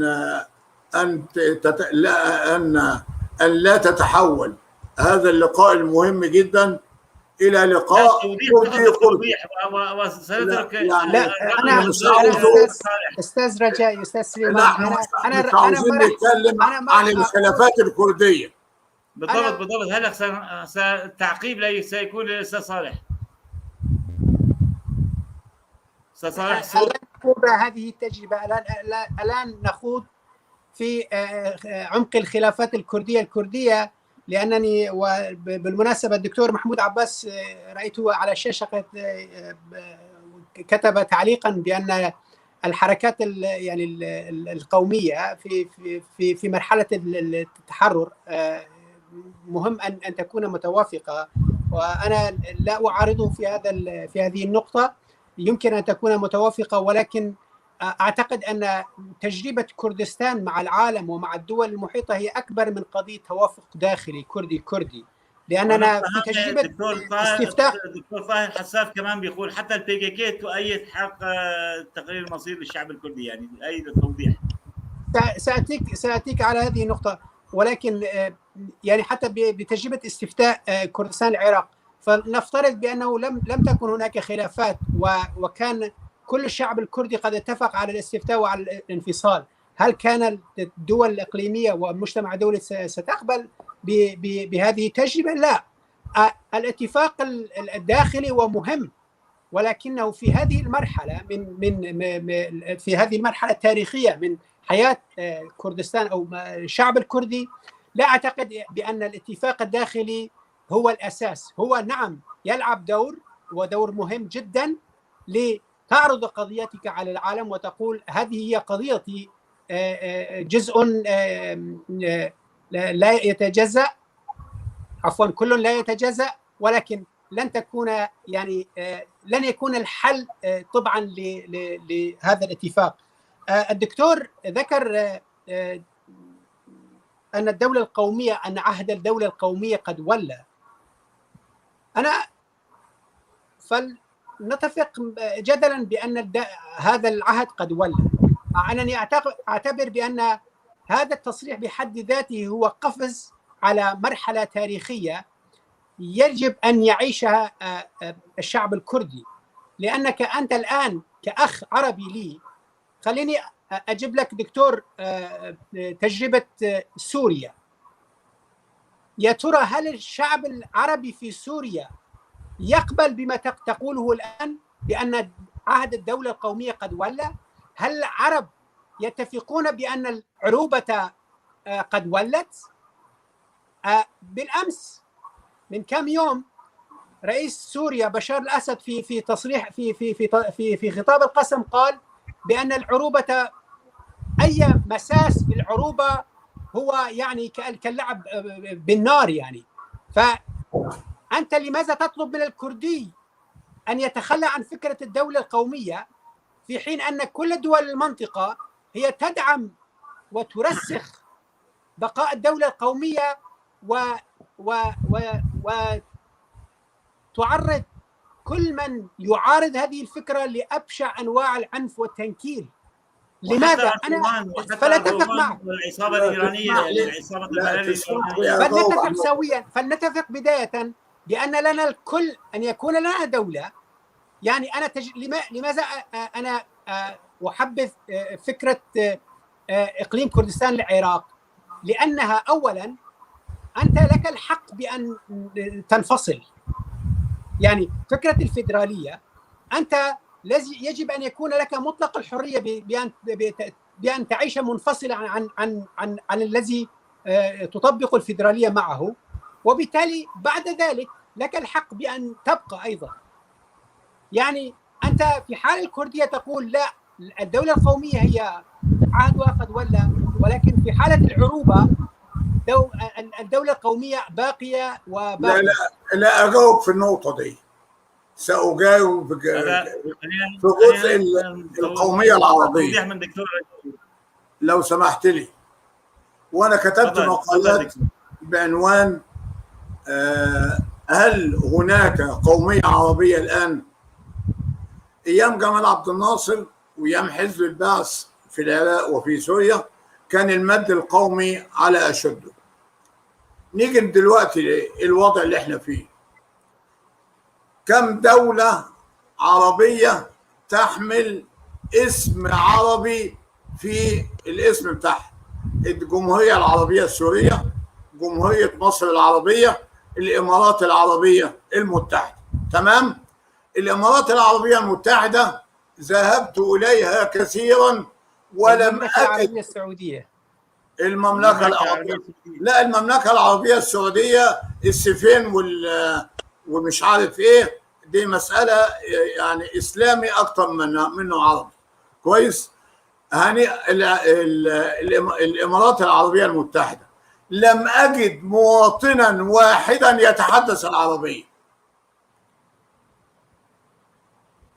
لا تتحول هذا اللقاء المهم جدا. إلى لقاء. توضيح وسنترك. لا أنا أستاذ رجاء، أستاذ سليمان، أنا مش عاوزين نتكلم عن الخلافات الكردية. بالضبط. هلا التعقيب سيكون للأستاذ صالح. أستاذ صالح نخوض هذه التجربة الآن نخوض في عمق الخلافات الكردية، لأنني وبالمناسبة الدكتور محمود عباس رأيته على الشاشة كتب تعليقا بأن الحركات يعني القومية في مرحلة التحرر مهم أن تكون متوافقة، وأنا لا أعارضه في هذه النقطة. يمكن أن تكون متوافقة، ولكن أعتقد أن تجربة كردستان مع العالم ومع الدول المحيطة هي أكبر من قضية توافق داخلي كردي، لأننا في تجربة استفتاء. الدكتور طاهر حساف كمان بيقول حتى البي كي تؤيد حق تقرير المصير للشعب الكردي، يعني أي توضيح. سأتيك على هذه النقطة، ولكن يعني حتى بتجربة استفتاء كردستان العراق، فنفترض بأنه لم تكن هناك خلافات وكان كل الشعب الكردي قد اتفق على الاستفتاء وعلى الانفصال. هل كان الدول الإقليمية والمجتمع الدولي ستقبل بهذه التجربة؟ لا. الاتفاق الداخلي ومهم، ولكنه في هذه المرحلة في هذه المرحلة التاريخية من حياة كردستان أو الشعب الكردي، لا أعتقد بأن الاتفاق الداخلي هو الأساس. هو نعم يلعب دور، ودور مهم جدا، لتعرض قضيتك على العالم وتقول هذه هي قضيتي، جزء لا يتجزأ، عفوا كل لا يتجزأ، ولكن لن تكون يعني لن يكون الحل طبعا لهذا الاتفاق. الدكتور ذكر أن الدولة القومية، أن عهد الدولة القومية قد ولى. أنا فلنتفق جدلا بأن هذا العهد قد ولى. أنني أعتبر بأن هذا التصريح بحد ذاته هو قفز على مرحلة تاريخية يجب أن يعيشها الشعب الكردي، لأنك أنت الآن كأخ عربي لي، خليني أجيب لك دكتور تجربة سوريا. يا ترى هل الشعب العربي في سوريا يقبل بما تقوله الآن بأن عهد الدولة القومية قد ولى؟ هل العرب يتفقون بأن العروبة قد ولت؟ بالأمس من كم يوم رئيس سوريا بشار الأسد في تصريح في خطاب القسم قال بأن العروبة، أي مساس بالعروبة هو يعني كاللعب بالنار يعني. فأنت لماذا تطلب من الكردي أن يتخلى عن فكرة الدولة القومية في حين أن كل دول المنطقة هي تدعم وترسخ بقاء الدولة القومية وتعرض كل من يعارض هذه الفكرة لأبشع أنواع العنف والتنكيل؟ لماذا؟ أنا فلنتفق معه. العصابة الإيرانية، العصابة فلنتفق سويا، فلنتفق بداية بأن لنا الكل أن يكون لنا دولة. يعني أنا لماذا أنا أحبذ فكرة إقليم كردستان العراق؟ لأنها أولا أنت لك الحق بأن تنفصل، يعني فكرة الفيدرالية أنت يجب أن يكون لك مطلق الحرية بأن تعيش منفصلا عن الذي تطبق الفيدرالية معه، وبالتالي بعد ذلك لك الحق بأن تبقى أيضا. يعني أنت في حال الكردية تقول لا، الدولة القومية هي عهدها قد ولى، ولكن في حالة العروبة الدولة القومية باقية وباقية. لا أجاوب في النقطة دي، سأجاوب في جزء القومية العربية لو سمحت لي. وأنا كتبت مقالات بعنوان هل هناك قومية عربية الآن؟ أيام جمال عبد الناصر وأيام حزب البعث في العراق وفي سوريا كان المد القومي على أشده. نيجي دلوقتي الوضع اللي احنا فيه. كم دولة عربية تحمل اسم عربي في الاسم بتاعها؟ الجمهورية العربية السورية، جمهورية مصر العربية، الإمارات العربية المتحدة. تمام؟ الإمارات العربية المتحدة ذهبت إليها كثيرا ولم المملكة أجد. العربية السعودية. المملكة العربية، لا، المملكة العربية السعودية السيفين ومش عارف ايه، دي مسألة يعني إسلامي أكتر منه عربي. كويس؟ هاني الإمارات العربية المتحدة لم أجد مواطنا واحدا يتحدث العربية.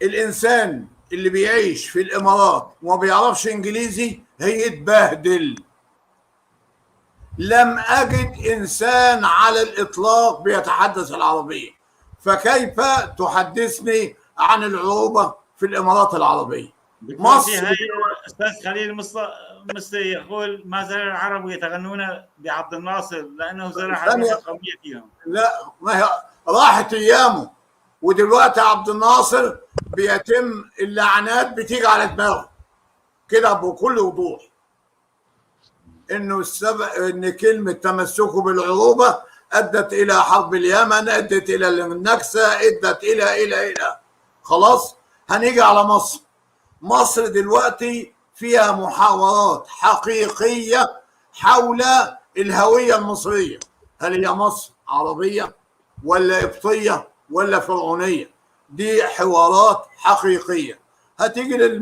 الإنسان اللي بيعيش في الإمارات وما بيعرفش إنجليزي هيتبهدل. لم أجد إنسان على الإطلاق بيتحدث العربية، فكيف تحدثني عن العروبة في الإمارات العربية؟ مصر. أستاذ خليل مصري يقول ما زال العرب يتغنون بعبد الناصر لأنه زرع الروح القومية فيهم. لا، ما هي راحت أيامه، ودلوقتي عبد الناصر بيتم اللعنات بتيجي على دماغه كده بكل وضوح. انه السبب ان كلمه تمسكه بالعروبه ادت الى حرب اليمن، ادت الى النكسه، ادت الى خلاص. هنيجي على مصر. مصر دلوقتي فيها محاورات حقيقيه حول الهويه المصريه. هل هي مصر عربيه ولا قبطيه ولا فرعونيه؟ دي حوارات حقيقيه. هتيجي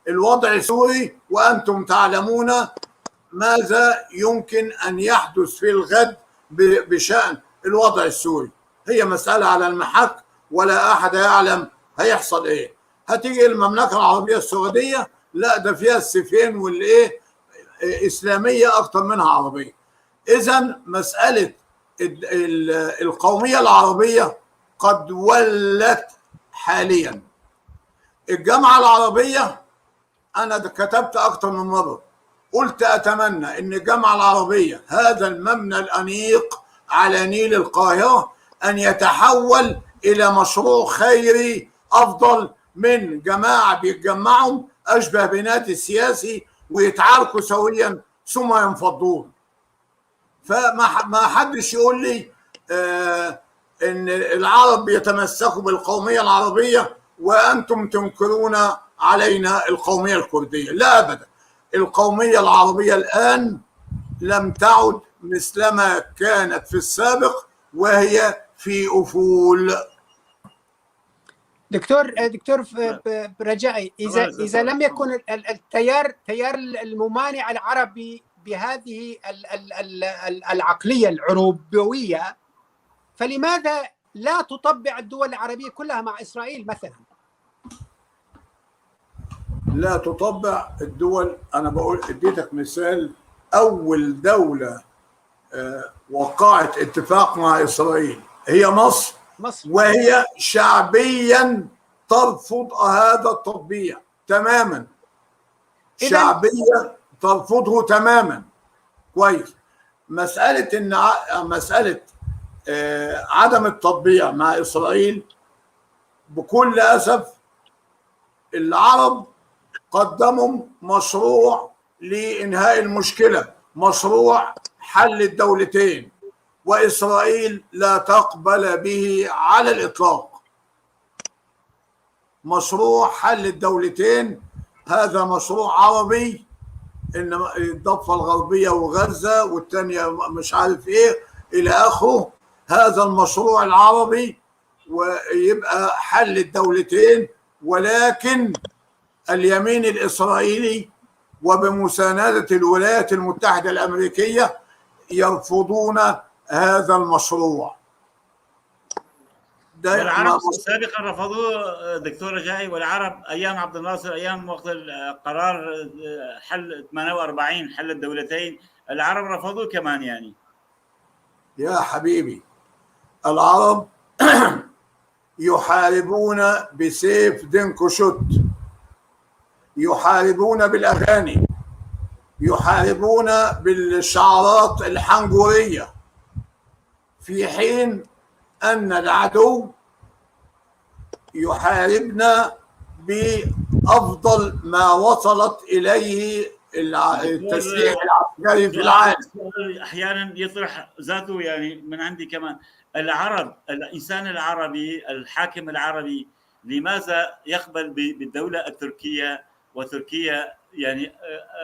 الوضع السوري وانتم تعلمون ماذا يمكن أن يحدث في الغد بشأن الوضع السوري. هي مسألة على المحك ولا أحد يعلم هيحصل إيه. هتيجي المملكة العربية السعودية، لا، ده فيها السيفين والإيه، إسلامية أكتر منها عربية. إذن مسألة القومية العربية قد ولت حاليا. الجامعة العربية أنا كتبت أكتر من مرة، قلت أتمنى أن الجامعة العربية هذا المبنى الأنيق على نيل القاهرة أن يتحول إلى مشروع خيري أفضل من جماعة بيتجمعوا أشبه بنادي السياسي ويتعاركوا سويا ثم ينفضون. فما حدش يقول لي أن العرب يتمسكوا بالقومية العربية وأنتم تنكرون علينا القومية الكردية. لا أبدا. القومية العربية الآن لم تعد مثلما كانت في السابق وهي في أفول. دكتور رجائي، إذا لم يكن التيار الممانع العربي بهذه العقلية العروبوية، فلماذا لا تطبع الدول العربية كلها مع إسرائيل مثلا؟ لا تطبع الدول. أنا بقول اديتك مثال، أول دولة وقعت اتفاق مع إسرائيل هي مصر، وهي شعبيا ترفض هذا التطبيع تماما. شعبيا ترفضه تماما. كويس. مسألة عدم التطبيع مع إسرائيل، بكل أسف العرب قدموا مشروع لإنهاء المشكلة، مشروع حل الدولتين، وإسرائيل لا تقبل به على الإطلاق. مشروع حل الدولتين هذا مشروع عربي، إنما الضفة الغربية وغزة والثانية مش عارف إيه إلى آخره. هذا المشروع العربي ويبقى حل الدولتين، ولكن اليمين الإسرائيلي وبمساندة الولايات المتحدة الأمريكية يرفضون هذا المشروع. والعرب سابقا رفضوه دكتور رجائي، والعرب أيام عبد الناصر، أيام وقت القرار حل 48 حل الدولتين، العرب رفضوه كمان. يعني يا حبيبي، العرب يحاربون بسيف دينكوشوت، يحاربون بالأغاني، يحاربون بالشعارات الحنجرية، في حين أن العدو يحاربنا بأفضل ما وصلت إليه التسليح العسكري في العالم. احيانا يطرح ذاته يعني من عندي كمان، العرب، الانسان العربي، الحاكم العربي لماذا يقبل بالدوله التركيه؟ وتركيا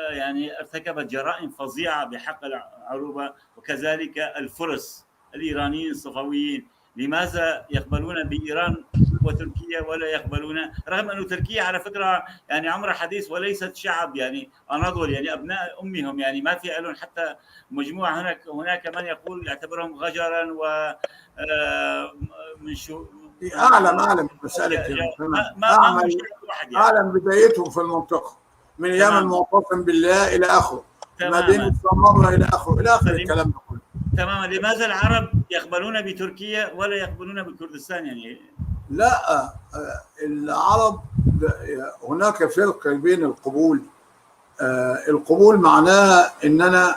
يعني ارتكبت جرائم فظيعه بحق العروبه، وكذلك الفرس الايرانيين الصفويين، لماذا يقبلون بايران وتركيا ولا يقبلون، رغم أن تركيا على فكرة يعني عمرها حديث وليست شعب يعني أناضول، يعني أبناء أمهم، يعني ما في لهم حتى مجموعة. هناك من يقول يعتبرهم غجرا و من شو أعلم مسألة ما واحد يعني. أعلم بدايتهم في المنطقة من أيام المعتصم بالله إلى آخره، مدينة سمرة إلى آخره إلى آخر الكلام ده كله. تماما. لماذا العرب يقبلون بتركيا ولا يقبلون بكردستان يعني؟ لا، العرب هناك فرق بين القبول. القبول معناه ان انا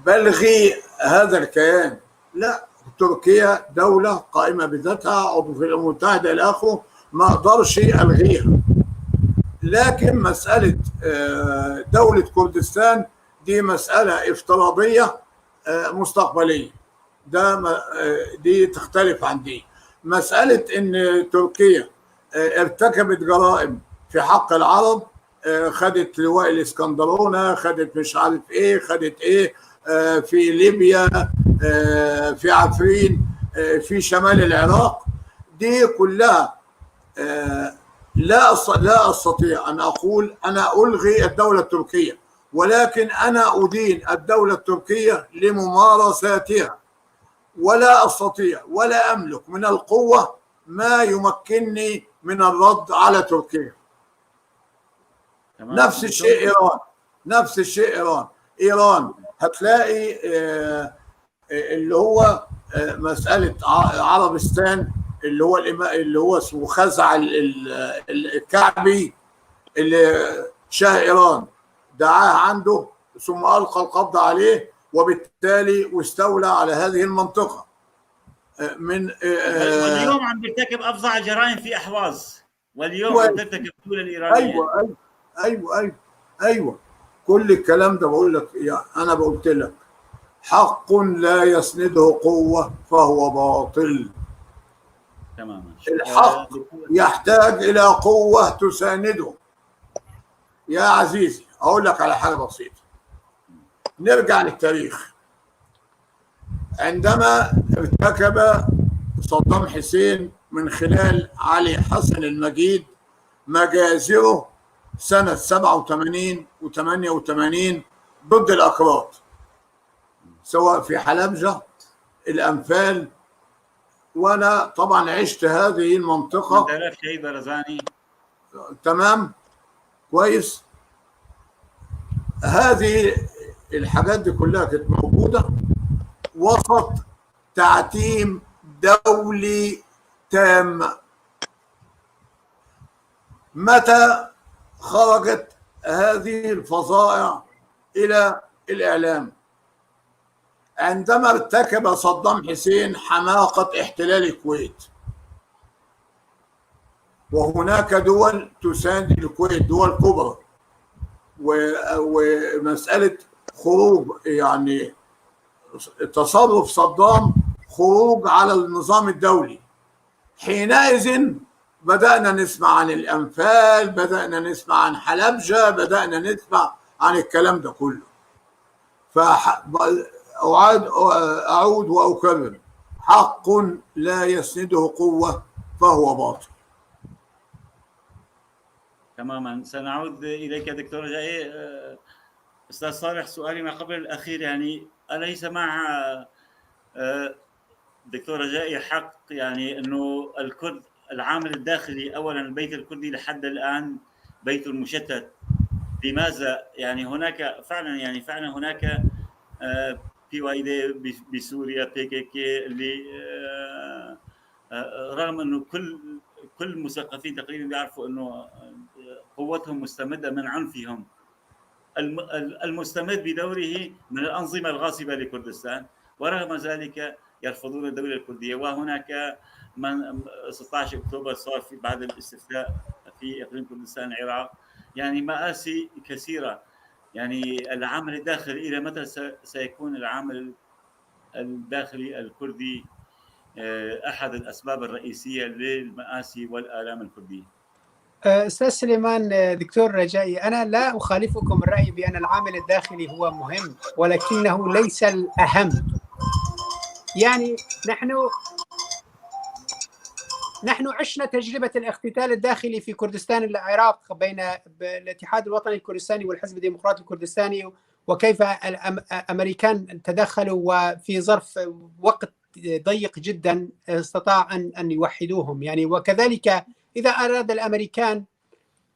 بلغي هذا الكيان. لا، تركيا دولة قائمة بذاتها، عضو في الأمم المتحدة إلى آخره، ما أقدرش ألغيها. لكن مسألة دولة كردستان دي مسألة افتراضية مستقبلية، دي تختلف عن دي. مسألة إن تركيا ارتكبت جرائم في حق العرب، خدت لواء الإسكندرونة، خدت مش عارف إيه، خدت إيه في ليبيا، في عفرين، في شمال العراق، دي كلها لا أستطيع أن أقول أنا ألغي الدولة التركية، ولكن أنا أدين الدولة التركية لممارساتها، ولا أستطيع ولا أملك من القوة ما يمكنني من الرد على تركيا. نفس الشيء إيران، نفس الشيء إيران هتلاقي اللي هو مسألة عربستان، اللي هو اسمه خزع الكعبي، اللي شاه إيران دعاه عنده ثم ألقى القبض عليه، وبالتالي واستولى على هذه المنطقة. واليوم عم بيرتكب أفظع جرائم في أحواز، واليوم عم ترتكب الدولة الإيرانية. أيوة كل الكلام ده بقول لك، يعني أنا قلت لك حق لا يسنده قوة فهو باطل. تماما. الحق يحتاج إلى قوة تسانده. يا عزيزي أقول لك على حاجة بسيطة، نرجع للتاريخ. عندما ارتكب صدام حسين من خلال علي حسن المجيد مجازره سنة 87 و88 ضد الأكراد، سواء في حلبجة، الأنفال، وأنا طبعا عشت هذه المنطقة. 3000 شهيد برزاني. تمام، كويس. هذه الحاجات دي كلها كانت موجودة وسط تعتيم دولي تام. متى خرجت هذه الفظائع إلى الإعلام؟ عندما ارتكب صدام حسين حماقة احتلال الكويت، وهناك دول تساند الكويت، دول كبرى، ومسألة خروج، يعني تصرف صدام خروج على النظام الدولي. حينئذ بدأنا نسمع عن الأنفال، بدأنا نسمع عن حلبجة، بدأنا نسمع عن الكلام ده كله. أعود وأكرر، حق لا يسنده قوة فهو باطل. تماما. سنعود إليك دكتور رجائي. أستاذ صالح، سؤالي ما قبل الأخير، يعني أليس مع دكتور رجائي حق يعني أنه الكرد العامل الداخلي، أولا البيت الكردي لحد الآن بيت مشتت؟ لماذا يعني هناك فعلا هناك PYD بسوريا، PKK، اللي رغم أنه كل المثقفين تقريبا بيعرفوا أنه قوتهم مستمدة من عنفهم، المستمد بدوره من الأنظمة الغاصبة لكردستان، ورغم ذلك يرفضون الدولة الكردية. وهناك من 16 أكتوبر صار في بعد الاستفتاء في إقليم كردستان العراق يعني مآسي كثيرة. يعني العامل الداخلي، إلى متى سيكون العامل الداخلي الكردي أحد الأسباب الرئيسية للمآسي والآلام الكردية؟ أستاذ سليمان، دكتور رجائي، أنا لا أخالفكم الرأي بأن العامل الداخلي هو مهم، ولكنه ليس الأهم. يعني نحن عشنا تجربة الاقتتال الداخلي في كردستان العراق بين الاتحاد الوطني الكردستاني والحزب الديمقراطي الكردستاني، وكيف الأمريكان تدخلوا وفي ظرف وقت ضيق جدا استطاع أن يوحدوهم. يعني وكذلك إذا أراد الأمريكان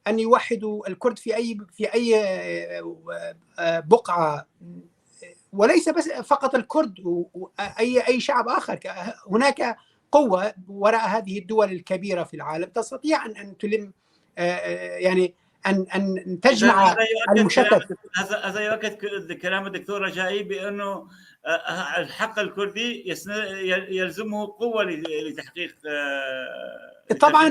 أن يوحدوا الكرد في أي بقعة، وليس بس فقط الكرد، أي شعب آخر، هناك قوة وراء هذه الدول الكبيرة في العالم تستطيع أن تلم، يعني أن تجمع المشتت. هذا يؤكد كلام الدكتور رجائي بأنه الحق الكردي يلزمه قوة لتحقيق. طبعا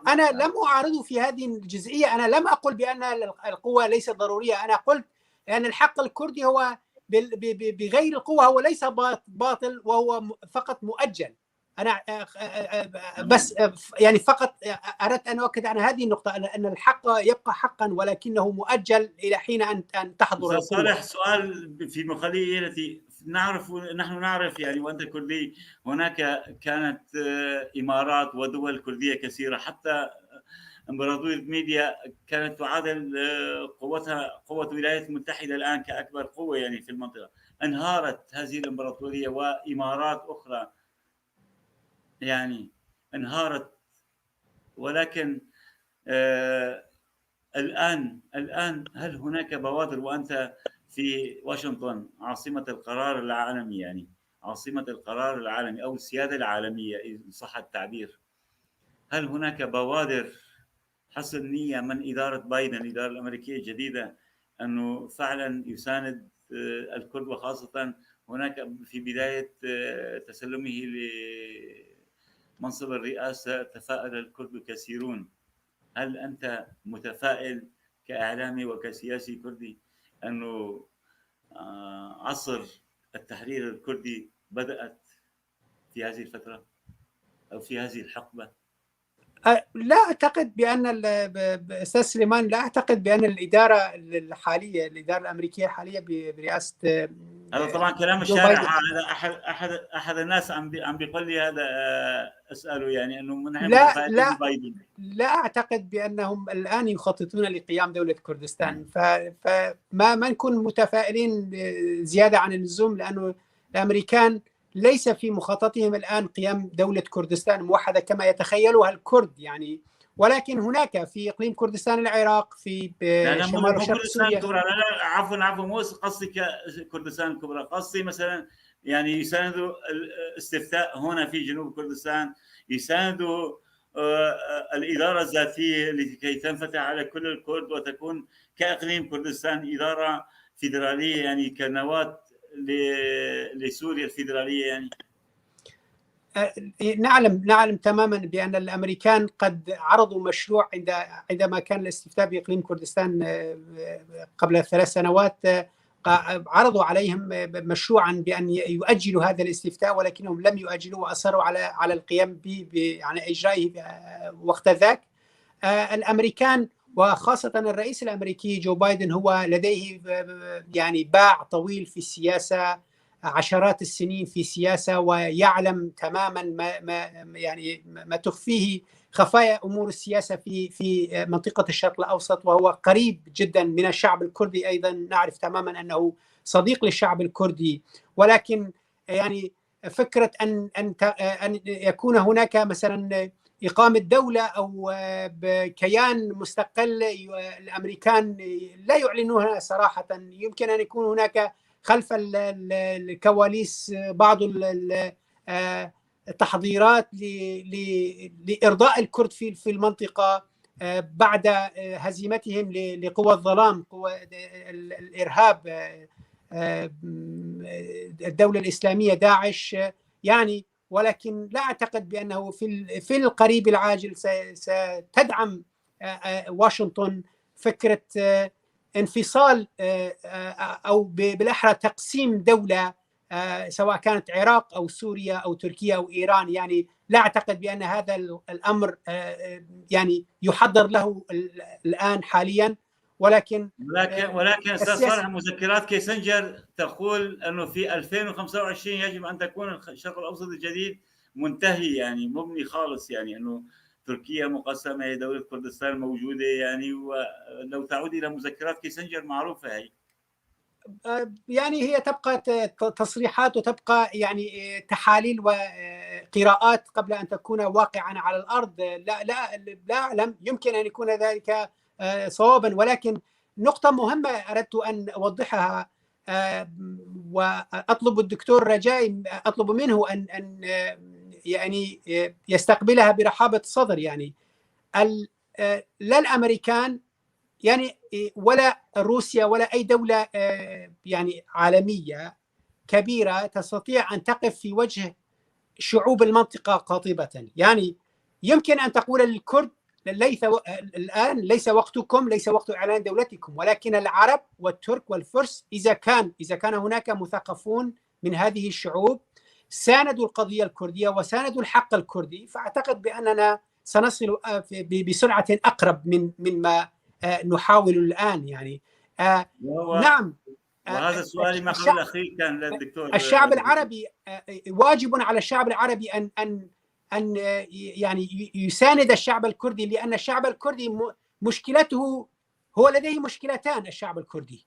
أنا لم أعارضه في هذه الجزئية. أنا لم أقل بأن القوة ليست ضرورية، أنا قلت أن الحق الكردي هو بغير القوة هو ليس باطل، وهو فقط مؤجل. أنا بس يعني فقط أردت أن أؤكد على هذه النقطة، أن الحق يبقى حقا ولكنه مؤجل إلى حين أن تحضر القوة. صالح، سؤال في مخاليتي. نحن نعرف يعني، وأنت كردي، هناك كانت إمارات ودول كردية كثيرة، حتى إمبراطورية ميديا كانت تعادل قوتها قوة الولايات المتحدة الآن كأكبر قوة يعني في المنطقة. انهارت هذه الإمبراطورية وإمارات أخرى يعني انهارت، ولكن الآن هل هناك بوادر، وأنت في واشنطن عاصمة القرار العالمي، يعني عاصمة القرار العالمي أو السيادة العالمية إن صح التعبير، هل هناك بوادر حسن نية من إدارة بايدن، الإدارة الأمريكية الجديدة، أنه فعلا يساند الكرد؟ وخاصة هناك في بداية تسلمه لمنصب الرئاسة تفاءل الكرد كثيرون. هل أنت متفائل كإعلامي وكسياسي كردي أنه عصر التحرير الكردي بدأت في هذه الفترة أو في هذه الحقبة؟ لا أعتقد بأن أستاذ سليمان، لا أعتقد بأن الإدارة الحالية، الإدارة الأمريكية الحالية برئاسة هذا طبعا كلام الشارع. هذا أحد الناس عم بيقول لي هذا، أسأله يعني أنه نحن متفائلين ببايدن. لا أعتقد بأنهم الآن يخططون لقيام دولة كردستان، فما نكون متفائلين زيادة عن اللزوم، لأنه الأمريكان ليس في مخططهم الآن قيام دولة كردستان موحدة كما يتخيلها الكرد يعني. ولكن هناك في إقليم كردستان العراق، في شمال وشرق سوريا. لا عفوا مو قصدي كردستان الكبرى، قصدي مثلا يعني يساندوا الاستفتاء هنا في جنوب كردستان، يساندوا الإدارة الذاتية لكي تنفتح على كل الكرد وتكون كإقليم كردستان إدارة فيدرالية، يعني كنواة لسوريا الفيدرالية يعني. نعلم تماما بأن الأمريكان قد عرضوا مشروع عندما كان الاستفتاء بإقليم كردستان قبل 3 سنوات، عرضوا عليهم مشروعا بأن يؤجلوا هذا الاستفتاء، ولكنهم لم يؤجلوا وأصروا على القيام يعني إجرائه وقت ذاك. الأمريكان وخاصة الرئيس الأمريكي جو بايدن هو لديه يعني باع طويل في السياسة، عشرات السنين في سياسة، ويعلم تماما ما تخفيه خفايا أمور السياسة في منطقة الشرق الأوسط، وهو قريب جدا من الشعب الكردي. أيضا نعرف تماما أنه صديق للشعب الكردي. ولكن يعني فكرة أن يكون هناك مثلا إقامة دولة أو بكيان مستقل، الأمريكان لا يعلنونها صراحة. يمكن أن يكون هناك خلف الكواليس بعض التحضيرات لإرضاء الكرد في المنطقة، بعد هزيمتهم لقوى الظلام، قوى الإرهاب، الدولة الإسلامية، داعش يعني. ولكن لا أعتقد بأنه في القريب العاجل ستدعم واشنطن فكرة انفصال أو بالأحرى تقسيم دولة، سواء كانت عراق أو سوريا أو تركيا أو إيران. يعني لا أعتقد بأن هذا الأمر يعني يحضر له الآن حاليا. ولكن أستاذ صالح، مذكرات كيسنجر تقول أنه في 2025 يجب أن تكون الشرق الأوسط الجديد منتهي، يعني مبني خالص، يعني أنه تركيا مقسمة، دولة كردستان موجودة، يعني ولو تعود إلى مذكرات كيسنجر معروفة هي. يعني هي تبقى تصريحات وتبقى يعني تحاليل وقراءات قبل أن تكون واقعا على الأرض. لا أعلم، يمكن أن يكون ذلك صوابا. ولكن نقطة مهمة أردت أن أوضحها، وأطلب الدكتور رجائي، أطلب منه أن يعني يستقبلها برحابة الصدر. يعني لا الأمريكان يعني ولا روسيا ولا أي دولة يعني عالمية كبيرة تستطيع أن تقف في وجه شعوب المنطقة قاطبة. يعني يمكن أن تقول للكرد الآن ليس وقتكم، ليس وقت إعلان دولتكم، ولكن العرب والترك والفرس إذا كان هناك مثقفون من هذه الشعوب ساندوا القضية الكردية وساندوا الحق الكردي، فأعتقد بأننا سنصل بسرعة أقرب مما نحاول الآن. يعني نعم. وهذا سؤالي ما قبل الأخير كان للدكتور. الشعب العربي واجب على الشعب العربي أن يعني يساند الشعب الكردي، لأن الشعب الكردي مشكلته، هو لديه مشكلتان الشعب الكردي،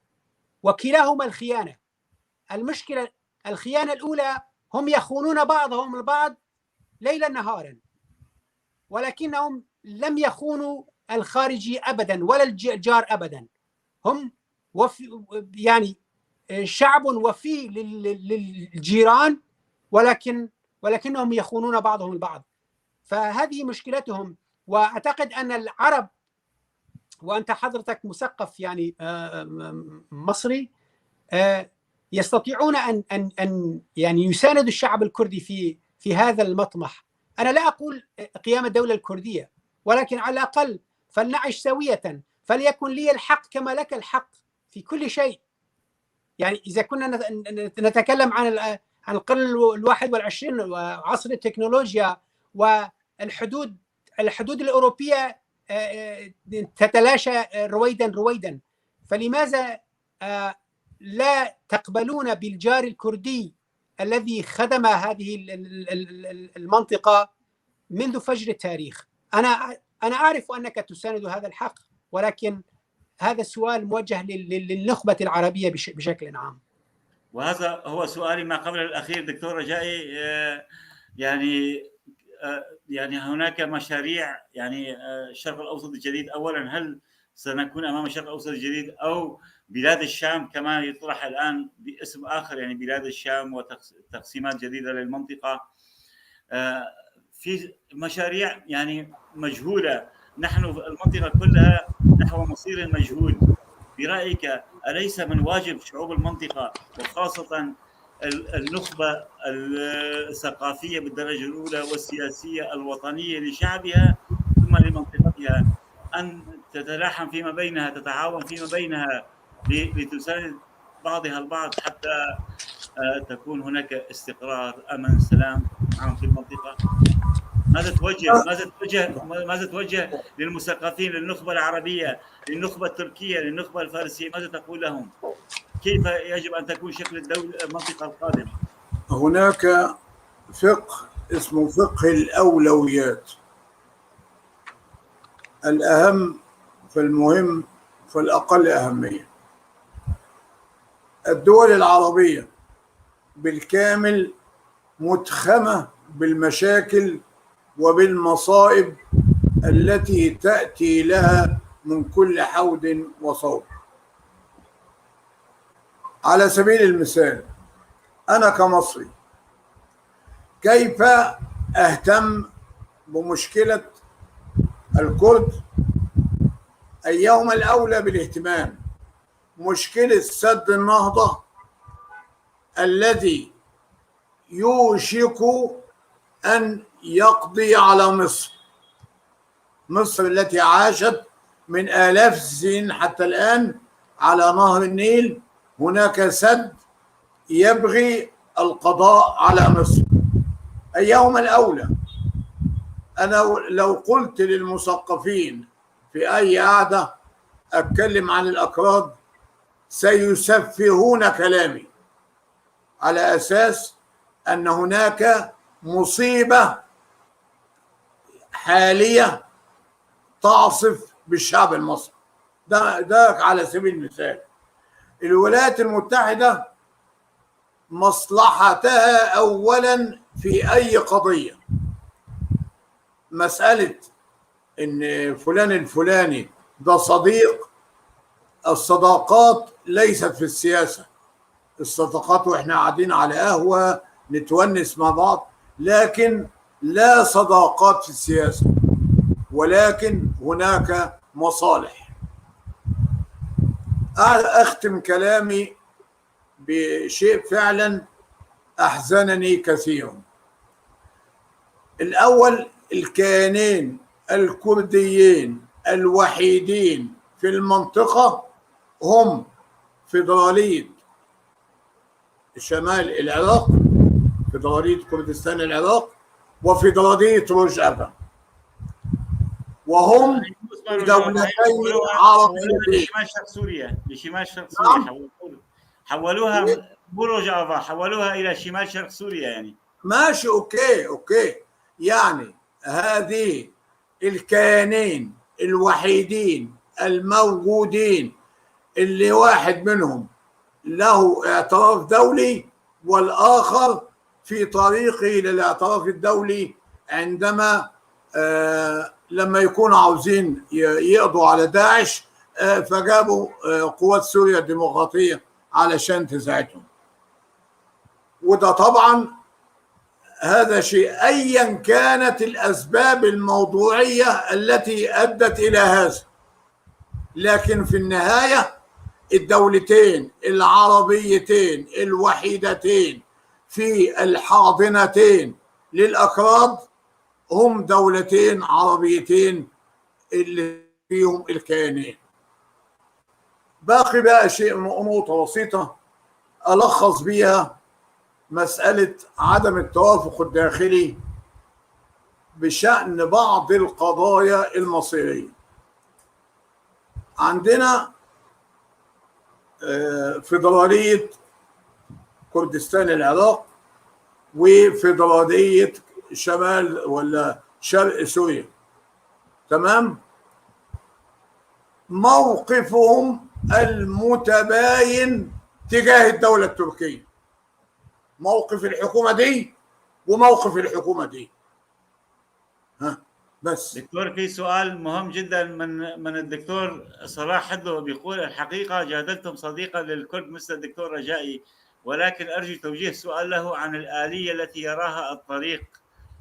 وكلاهما الخيانة. الخيانة الأولى، هم يخونون بعضهم البعض ليلا نهارا، ولكنهم لم يخونوا الخارجي أبدا ولا الجار أبدا. هم يعني شعب وفي للجيران، ولكنهم يخونون بعضهم البعض. فهذه مشكلتهم. وأعتقد أن العرب، وأنت حضرتك مثقف يعني مصري، يستطيعون أن يعني يساندوا الشعب الكردي في هذا المطمح. أنا لا أقول قيام الدولة الكردية، ولكن على الأقل فلنعش سوية، فليكن لي الحق كما لك الحق في كل شيء. يعني إذا كنا نتكلم عن القرن 21 وعصر التكنولوجيا والحدود الأوروبية تتلاشى رويدا، فلماذا لا تقبلون بالجار الكردي الذي خدم هذه المنطقة منذ فجر التاريخ؟ أنا أعرف أنك تساند هذا الحق، ولكن هذا السؤال موجه للنخبة العربية بشكل عام. وهذا هو سؤالي ما قبل الأخير دكتور رجائي. يعني هناك مشاريع، يعني الشرق الأوسط الجديد أولا، هل سنكون أمام الشرق الأوسط الجديد أو بلاد الشام كما يطرح الآن باسم آخر، يعني بلاد الشام وتقسيمات جديدة للمنطقة؟ في مشاريع يعني مجهولة، نحن المنطقة كلها نحو مصير مجهول. برأيك أليس من واجب شعوب المنطقة وخاصة النخبة الثقافية بالدرجة الأولى والسياسية الوطنية لشعبها ثم لمنطقتها أن تتلاحم فيما بينها، تتعاون فيما بينها لتساند بعضها البعض حتى تكون هناك استقرار، أمن، سلام في المنطقة؟ ماذا توجه للمثقفين، للنخبة العربية، للنخبة التركية، للنخبة الفارسية؟ ماذا تقول لهم؟ كيف يجب أن تكون شكل المنطقة القادمة؟ هناك فقه اسمه فقه الأولويات، الأهم فالمهم فالأقل أهمية. الدول العربية بالكامل متخمة بالمشاكل وبالمصائب التي تأتي لها من كل حود وصوب. على سبيل المثال، أنا كمصري كيف أهتم بمشكلة الكرد أيهما الأولى بالاهتمام؟ مشكلة سد النهضة الذي يوشك أن يقضي على مصر. مصر التي عاشت من آلاف السنين حتى الآن على نهر النيل، هناك سد يبغي القضاء على مصر. أيهما الأولى؟ أنا لو قلت للمثقفين في أي قعدة أتكلم عن الأكراد سيسفهون كلامي على أساس أن هناك مصيبة حالية تعصف بالشعب المصري. ده على سبيل المثال. الولايات المتحدة مصلحتها أولا في أي قضية، مسألة إن فلان الفلاني ده صديق، الصداقات ليست في السياسة. الصداقات وإحنا قاعدين على قهوة نتونس مع بعض، لكن لا صداقات في السياسة، ولكن هناك مصالح. أختم كلامي بشيء فعلا أحزنني كثيرا. الأول، الكيانين الكرديين الوحيدين في المنطقة هم فيدرالية شمال العراق، فيدرالية كردستان العراق، وفيدرالية روجافا، وهم دولتين عربيتين. لشمال شرق سوريا، لشمال شرق سوريا حولوها، مو روجافا، حولوها إلى شمال شرق سوريا. يعني ماشي، أوكي. يعني هذه الكيانين الوحيدين الموجودين اللي واحد منهم له اعتراف دولي والآخر في طريقه للاعتراف الدولي عندما لما يكونوا عاوزين يقضوا على داعش فجابوا قوات سوريا الديمقراطية علشان تساعدهم. وده طبعا هذا شيء أيا كانت الأسباب الموضوعية التي أدت إلى هذا، لكن في النهاية الدولتين العربيتين الوحيدتين في الحاضنتين للأكراد هم دولتين عربيتين اللي فيهم الكيانين. باقي بقى شيء، نقطة بسيطة ألخص بيها مسألة عدم التوافق الداخلي بشأن بعض القضايا المصيرية. عندنا فيدرالية كردستان العراق وفيدرالية شمال ولا شرق سوريا، تمام؟ موقفهم المتباين تجاه الدولة التركية، موقف الحكومة دي وموقف الحكومة دي. بس دكتور، في سؤال مهم جدا من الدكتور صلاح حدو، بيقول: الحقيقة جادلتم صديقا للكرد مثل الدكتور رجائي، ولكن أرجو توجيه سؤال له عن الآلية التي يراها الطريق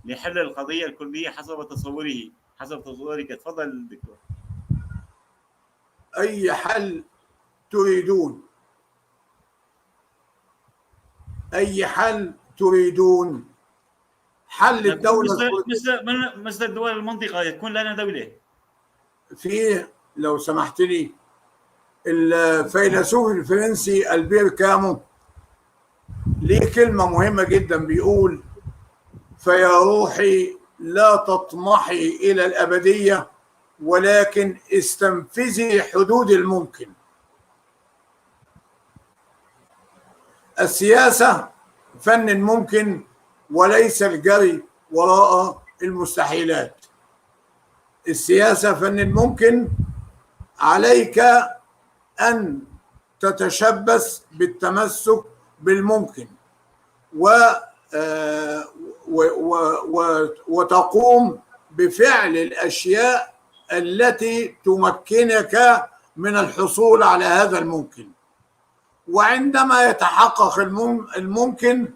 لحل القضية الكردية حسب تصورك. تفضل دكتور. أي حل تريدون؟ أي حل تريدون؟ حل الدولة مثل دول المنطقة، يكون لنا دولة. فيه لو سمحت لي الفيلسوف الفرنسي ألبير كامو ليه كلمة مهمة جدا، بيقول: فيا روحي لا تطمحي إلى الأبدية ولكن استنفذي حدود الممكن. السياسة فن الممكن وليس الجري وراء المستحيلات. السياسة فن الممكن، عليك أن تتشبث بالتمسك بالممكن وتقوم بفعل الأشياء التي تمكنك من الحصول على هذا الممكن. وعندما يتحقق الممكن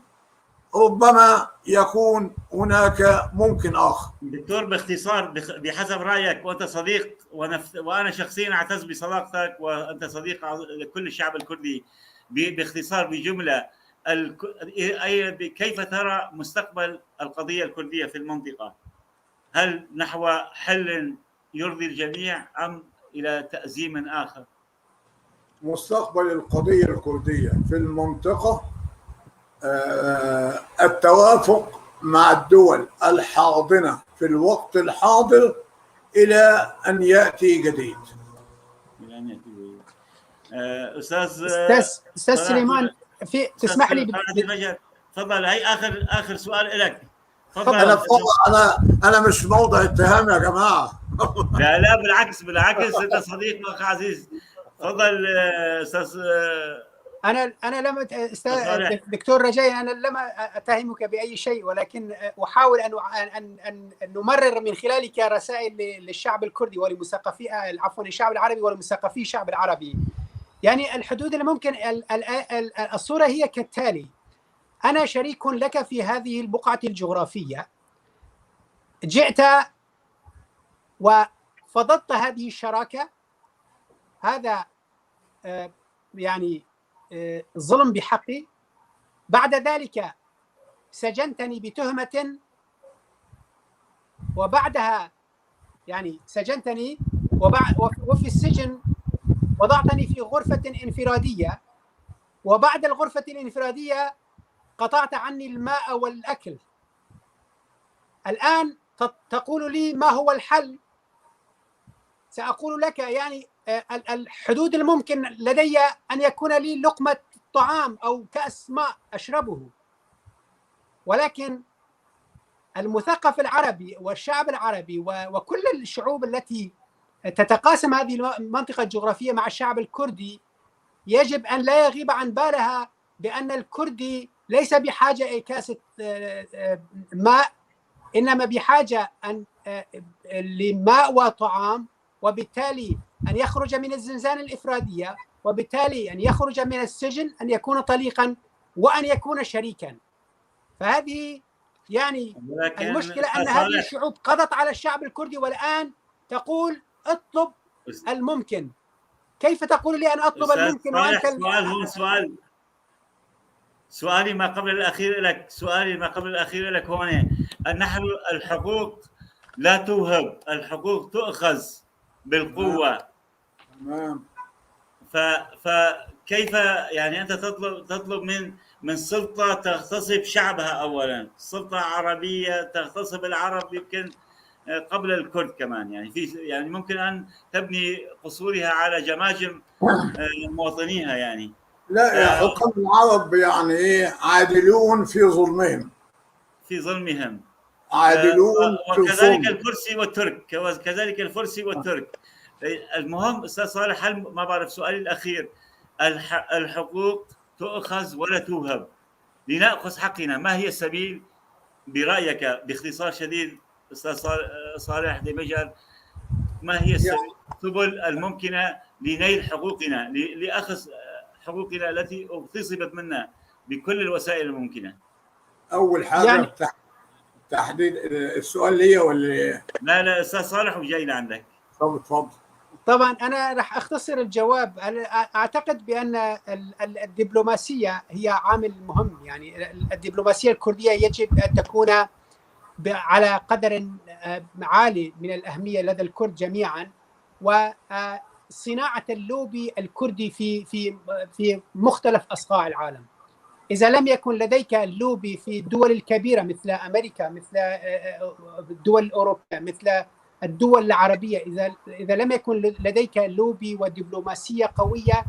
ربما يكون هناك ممكن آخر. دكتور باختصار بحسب رأيك، وأنت صديق وأنا شخصيا أعتز بصداقتك وأنت صديق لكل الشعب الكردي، باختصار بجملة كيف ترى مستقبل القضية الكردية في المنطقة؟ هل نحو حل يرضي الجميع أم إلى تأزيم آخر؟ مستقبل القضية الكردية في المنطقة التوافق مع الدول الحاضنة في الوقت الحاضر إلى أن يأتي جديد. أستاذ سليمان، تسمح لي تفضل، هي آخر سؤال لك. أنا مش موضع اتهام يا جماعة. لا بالعكس أنت صديق أخ عزيز. تفضل أستاذ. أنا لم دكتور رجاي، أنا لم أتهمك بأي شيء، ولكن أحاول أن نمرر من خلالك رسائل للشعب الكردي ولمثقفي عفوا الشعب العربي ولمثقفي الشعب العربي. يعني الحدود اللي ممكن الصورة هي كالتالي: أنا شريك لك في هذه البقعة الجغرافية، جئت وفضضت هذه الشراكة، هذا يعني ظلم بحقي. بعد ذلك سجنتني بتهمة، وبعدها يعني سجنتني وفي السجن وضعتني في غرفة انفرادية، وبعد الغرفة الانفرادية قطعت عني الماء والأكل. الآن تقول لي ما هو الحل؟ سأقول لك يعني الحدود الممكن لدي أن يكون لي لقمة طعام أو كأس ماء أشربه، ولكن المثقف العربي والشعب العربي وكل الشعوب التي تتقاسم هذه المنطقة الجغرافية مع الشعب الكردي يجب أن لا يغيب عن بالها بأن الكردي ليس بحاجة إلى كاسة ماء، إنما بحاجة لماء وطعام، وبالتالي أن يخرج من الزنزانة الإفرادية، وبالتالي أن يخرج من السجن، أن يكون طليقا وأن يكون شريكا. فهذه يعني المشكلة أن هذه الشعوب قضت على الشعب الكردي، والآن تقول اطلب الممكن. كيف تقول لي أن أطلب الممكن وأنت سؤالي ما قبل الأخير لك هون أن نحن الحقوق لا توهب، الحقوق تؤخذ بالقوة. تمام. فكيف يعني أنت تطلب من سلطة تغتصب شعبها؟ أولا سلطة عربية تغتصب العرب يمكن قبل الكرد كمان، يعني ممكن أن تبني قصورها على جماجم مواطنيها يعني. لا يا حكام العرب يعني ايه؟ عادلون في ظلمهم. عادلون وكذلك الفرسي والترك. المهم استاذ صالح، هل ما بعرف سؤالي الاخير، الحقوق تؤخذ ولا توهب؟ لنأخذ حقنا، ما هي السبيل برايك باختصار شديد استاذ صالح دمجر؟ ما هي السبل الممكنه لنيل حقوقنا، لاخذ حقوقنا التي اغتصبت منا بكل الوسائل الممكنة؟ اول حاجه يعني تحديد السؤال ليا ولا لا استاذ صالح وجاي لعندك. اتفضل. طبعا انا راح اختصر الجواب. اعتقد بان الدبلوماسيه هي عامل مهم، يعني الدبلوماسيه الكرديه يجب ان تكون على قدر عالي من الاهميه لدى الكرد جميعا، وصناعه اللوبي الكردي في مختلف اصقاع العالم. إذا لم يكن لديك اللوبي في الدول الكبيرة مثل أمريكا، مثل الدول الأوروبية، مثل الدول العربية، إذا لم يكن لديك لوبي ودبلوماسية قوية،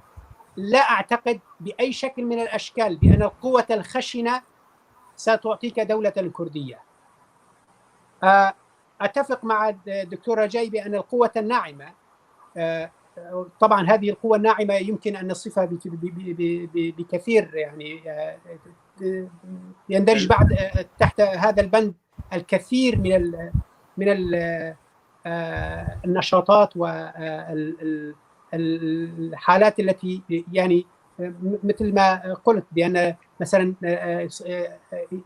لا أعتقد بأي شكل من الأشكال بأن القوة الخشنة ستعطيك دولة كردية. أتفق مع الدكتور رجاي بأن القوة الناعمة، طبعا هذه القوة الناعمة يمكن أن نصفها بكثير، يعني يندرج بعد تحت هذا البند الكثير من النشاطات والحالات التي يعني مثل ما قلت بأن مثلا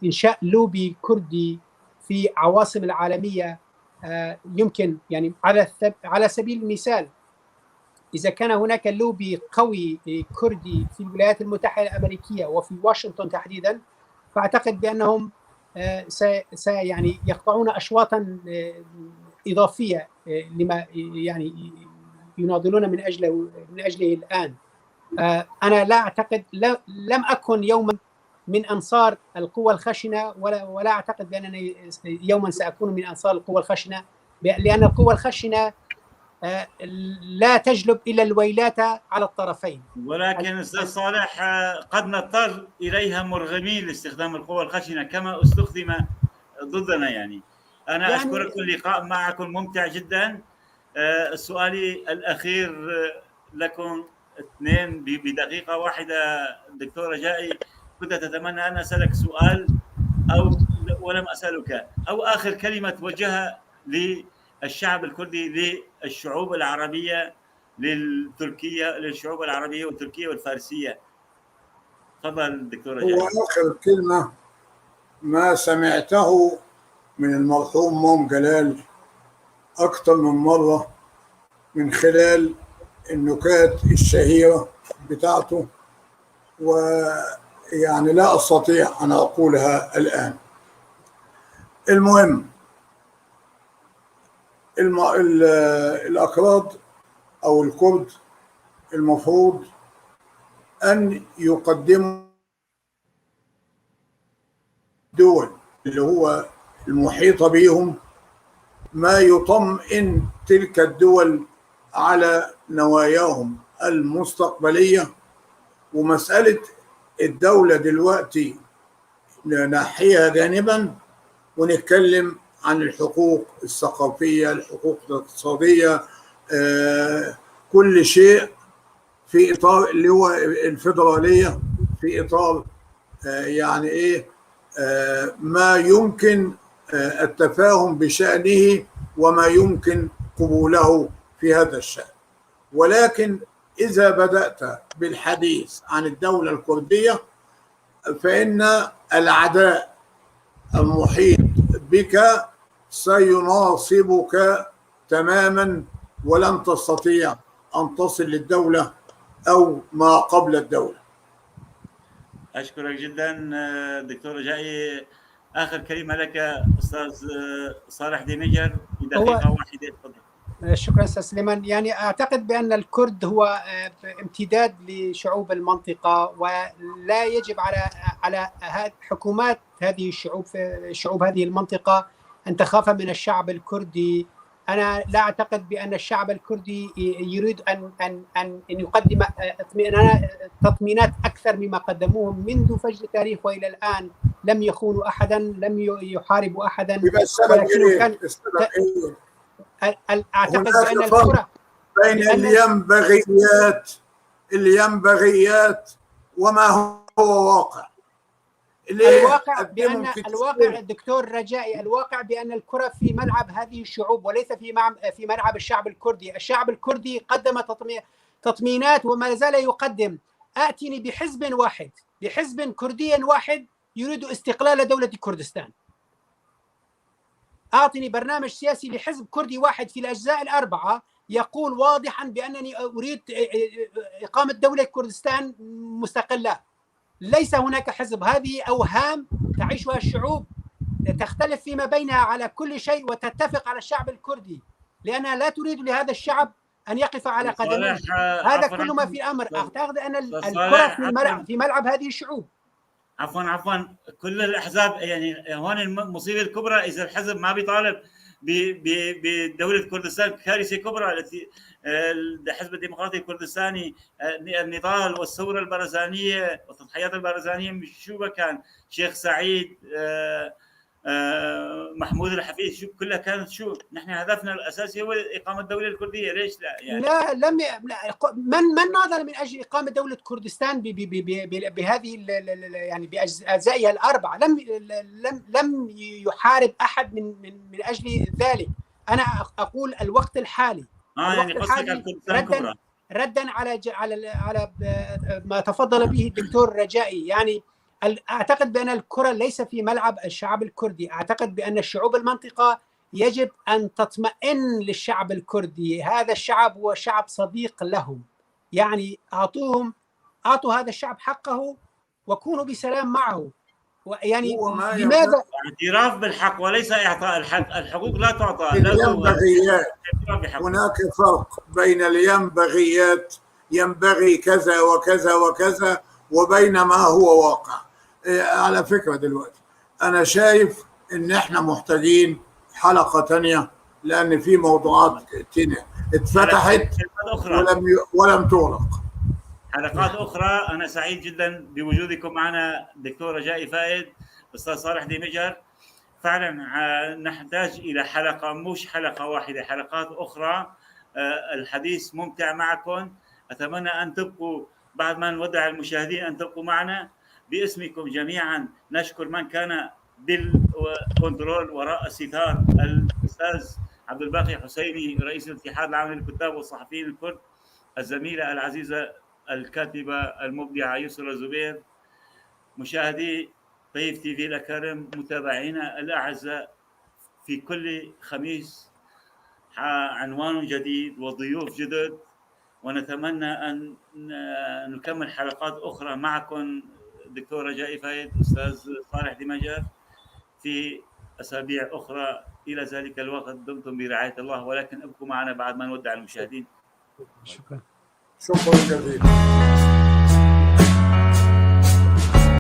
إنشاء لوبي كردي في عواصم العالمية يمكن، يعني على سبيل المثال إذا كان هناك لوبي قوي كردي في الولايات المتحدة الأمريكية وفي واشنطن تحديدا، فأعتقد بأنهم يعني يقطعون أشواطا إضافية لما يعني يناضلون من أجله الآن. أنا لا أعتقد، لم أكن يوما من أنصار القوى الخشنة، ولا أعتقد بأنني يوما سأكون من أنصار القوى الخشنة، لأن القوى الخشنة لا تجلب إلى الويلات على الطرفين. ولكن أستاذ صالح قد نضطر إليها مرغمين لاستخدام القوى الخشنة كما استخدم ضدنا. يعني أنا أشكركم، اللقاء معكم ممتع جدا. سؤالي الأخير لكم اثنين بدقيقة واحدة. دكتور رجائي، كنت تتمنى أن أسألك سؤال ولم أسألك، أو آخر كلمة توجهها للشعب الكردي، للشعوب العربية، للشعوب العربية والتركية والفارسية. تفضل دكتور رجائي. هو آخر كلمة ما سمعته من المرحوم موم جلال أكثر من مرة من خلال النكات الشهيرة بتاعته، ويعني لا أستطيع أن أقولها الآن. المهم، الأكراد أو الكرد المفروض أن يقدموا دول اللي هو المحيطة بهم ما يطمئن تلك الدول على نواياهم المستقبلية. ومسألة الدولة دلوقتي نحيها جانبا ونتكلم عن الحقوق الثقافية، الحقوق الاقتصادية، كل شيء في إطار اللي هو الفيدرالية، في إطار يعني إيه ما يمكن التفاهم بشأنه وما يمكن قبوله في هذا الشأن. ولكن إذا بدأت بالحديث عن الدولة الكردية فإن العداء المحيط بك سيناصبك تماما، ولن تستطيع أن تصل للدولة أو ما قبل الدولة. أشكرك جدا دكتور رجائي. آخر كلمة لك أستاذ صالح دينجر بدقيقة واحدة، تفضل. شكرا أستاذ سليمان. يعني أعتقد بأن الكرد هو امتداد لشعوب المنطقة، ولا يجب على حكومات هذه الشعوب هذه المنطقة أن تخاف من الشعب الكردي. أنا لا أعتقد بأن الشعب الكردي يريد أن يقدم تطمينات أكثر مما قدموه منذ فجر التاريخ وإلى الآن. لم يخونوا أحدا، لم يحاربوا أحدا. أعتقد بأن الكرة بين الينبغيات وما هو واقع. الواقع الدكتور رجائي، الواقع بأن الكرة في ملعب هذه الشعوب وليس في ملعب الشعب الكردي. الشعب الكردي قدم تطمينات وما زال يقدم. آتني بحزب واحد، بحزب كردي واحد يريد استقلال دولة كردستان. أعطني برنامج سياسي لحزب كردي واحد في الأجزاء الأربعة يقول واضحا بأنني أريد إقامة دولة كردستان مستقلة. ليس هناك حزب. هذه أوهام تعيشها الشعوب، تختلف فيما بينها على كل شيء وتتفق على الشعب الكردي، لأنها لا تريد لهذا الشعب أن يقف على قدميه. هذا كل ما في الأمر. أعتقد أن الكرة في ملعب هذه الشعوب. عفوا كل الأحزاب، يعني هون المصيبة الكبرى إذا الحزب ما بيطالب بدولة كردستان، كارثة كبرى. التي الحزب الديمقراطي الكردستاني، النضال والثورة البرزانية والتضحيات البرزانية، شو كان شيخ سعيد، محمود الحفيد، شو كلها كانت شو نحن هدفنا الأساسي هو إقامة الدولة الكردية. ليش لا؟ يعني لا من ناضل من أجل إقامة دولة كردستان بهذه يعني بأجزائها الأربعة؟ لم يحارب أحد من أجل ذلك. أنا أقول الوقت الحالي يعني ردا على ما تفضل به الدكتور رجائي. يعني أعتقد بأن الكرة ليس في ملعب الشعب الكردي، أعتقد بأن شعوب المنطقة يجب أن تطمئن للشعب الكردي. هذا الشعب هو شعب صديق لهم، يعني أعطوا هذا الشعب حقه وكونوا بسلام معه. يعني لماذا اعتراف بالحق وليس إعطاء الحق؟ الحقوق لا تعطى، لا الينبغيات. هناك فرق بين الينبغيات، ينبغي كذا وكذا وكذا، وبين ما هو واقع. على فكرة دلوقتي أنا شايف إن إحنا محتاجين حلقة تانية، لأن في موضوعات تانية اتفتحت ولم تغلق. حلقات أخرى. أنا سعيد جدا بوجودكم معنا دكتور رجائي فائد، أستاذ صالح ديمجر. فعلا نحتاج إلى حلقة، مش حلقة واحدة، حلقات أخرى. الحديث ممتع معكم. أتمنى أن تبقوا بعد ما نودع المشاهدين، أن تبقوا معنا. باسمكم جميعا نشكر من كان بالكنترول وراء الستار، الأستاذ عبد الباقي حسيني رئيس الاتحاد العام للكتاب والصحفيين الكرد، الزميلة العزيزة الكاتبة المبدعة يسرى زبير، مشاهدي طيف تي في الأكارم، متابعينا الأعزاء، في كل خميس عنوان جديد وضيوف جدد، ونتمنى أن نكمل حلقات أخرى معكم دكتور رجائي فايد، أستاذ صالح ديمجر، في أسابيع أخرى. إلى ذلك الوقت دمتم برعاية الله، ولكن ابقوا معنا بعد ما نودع المشاهدين. شكرا جزيلا.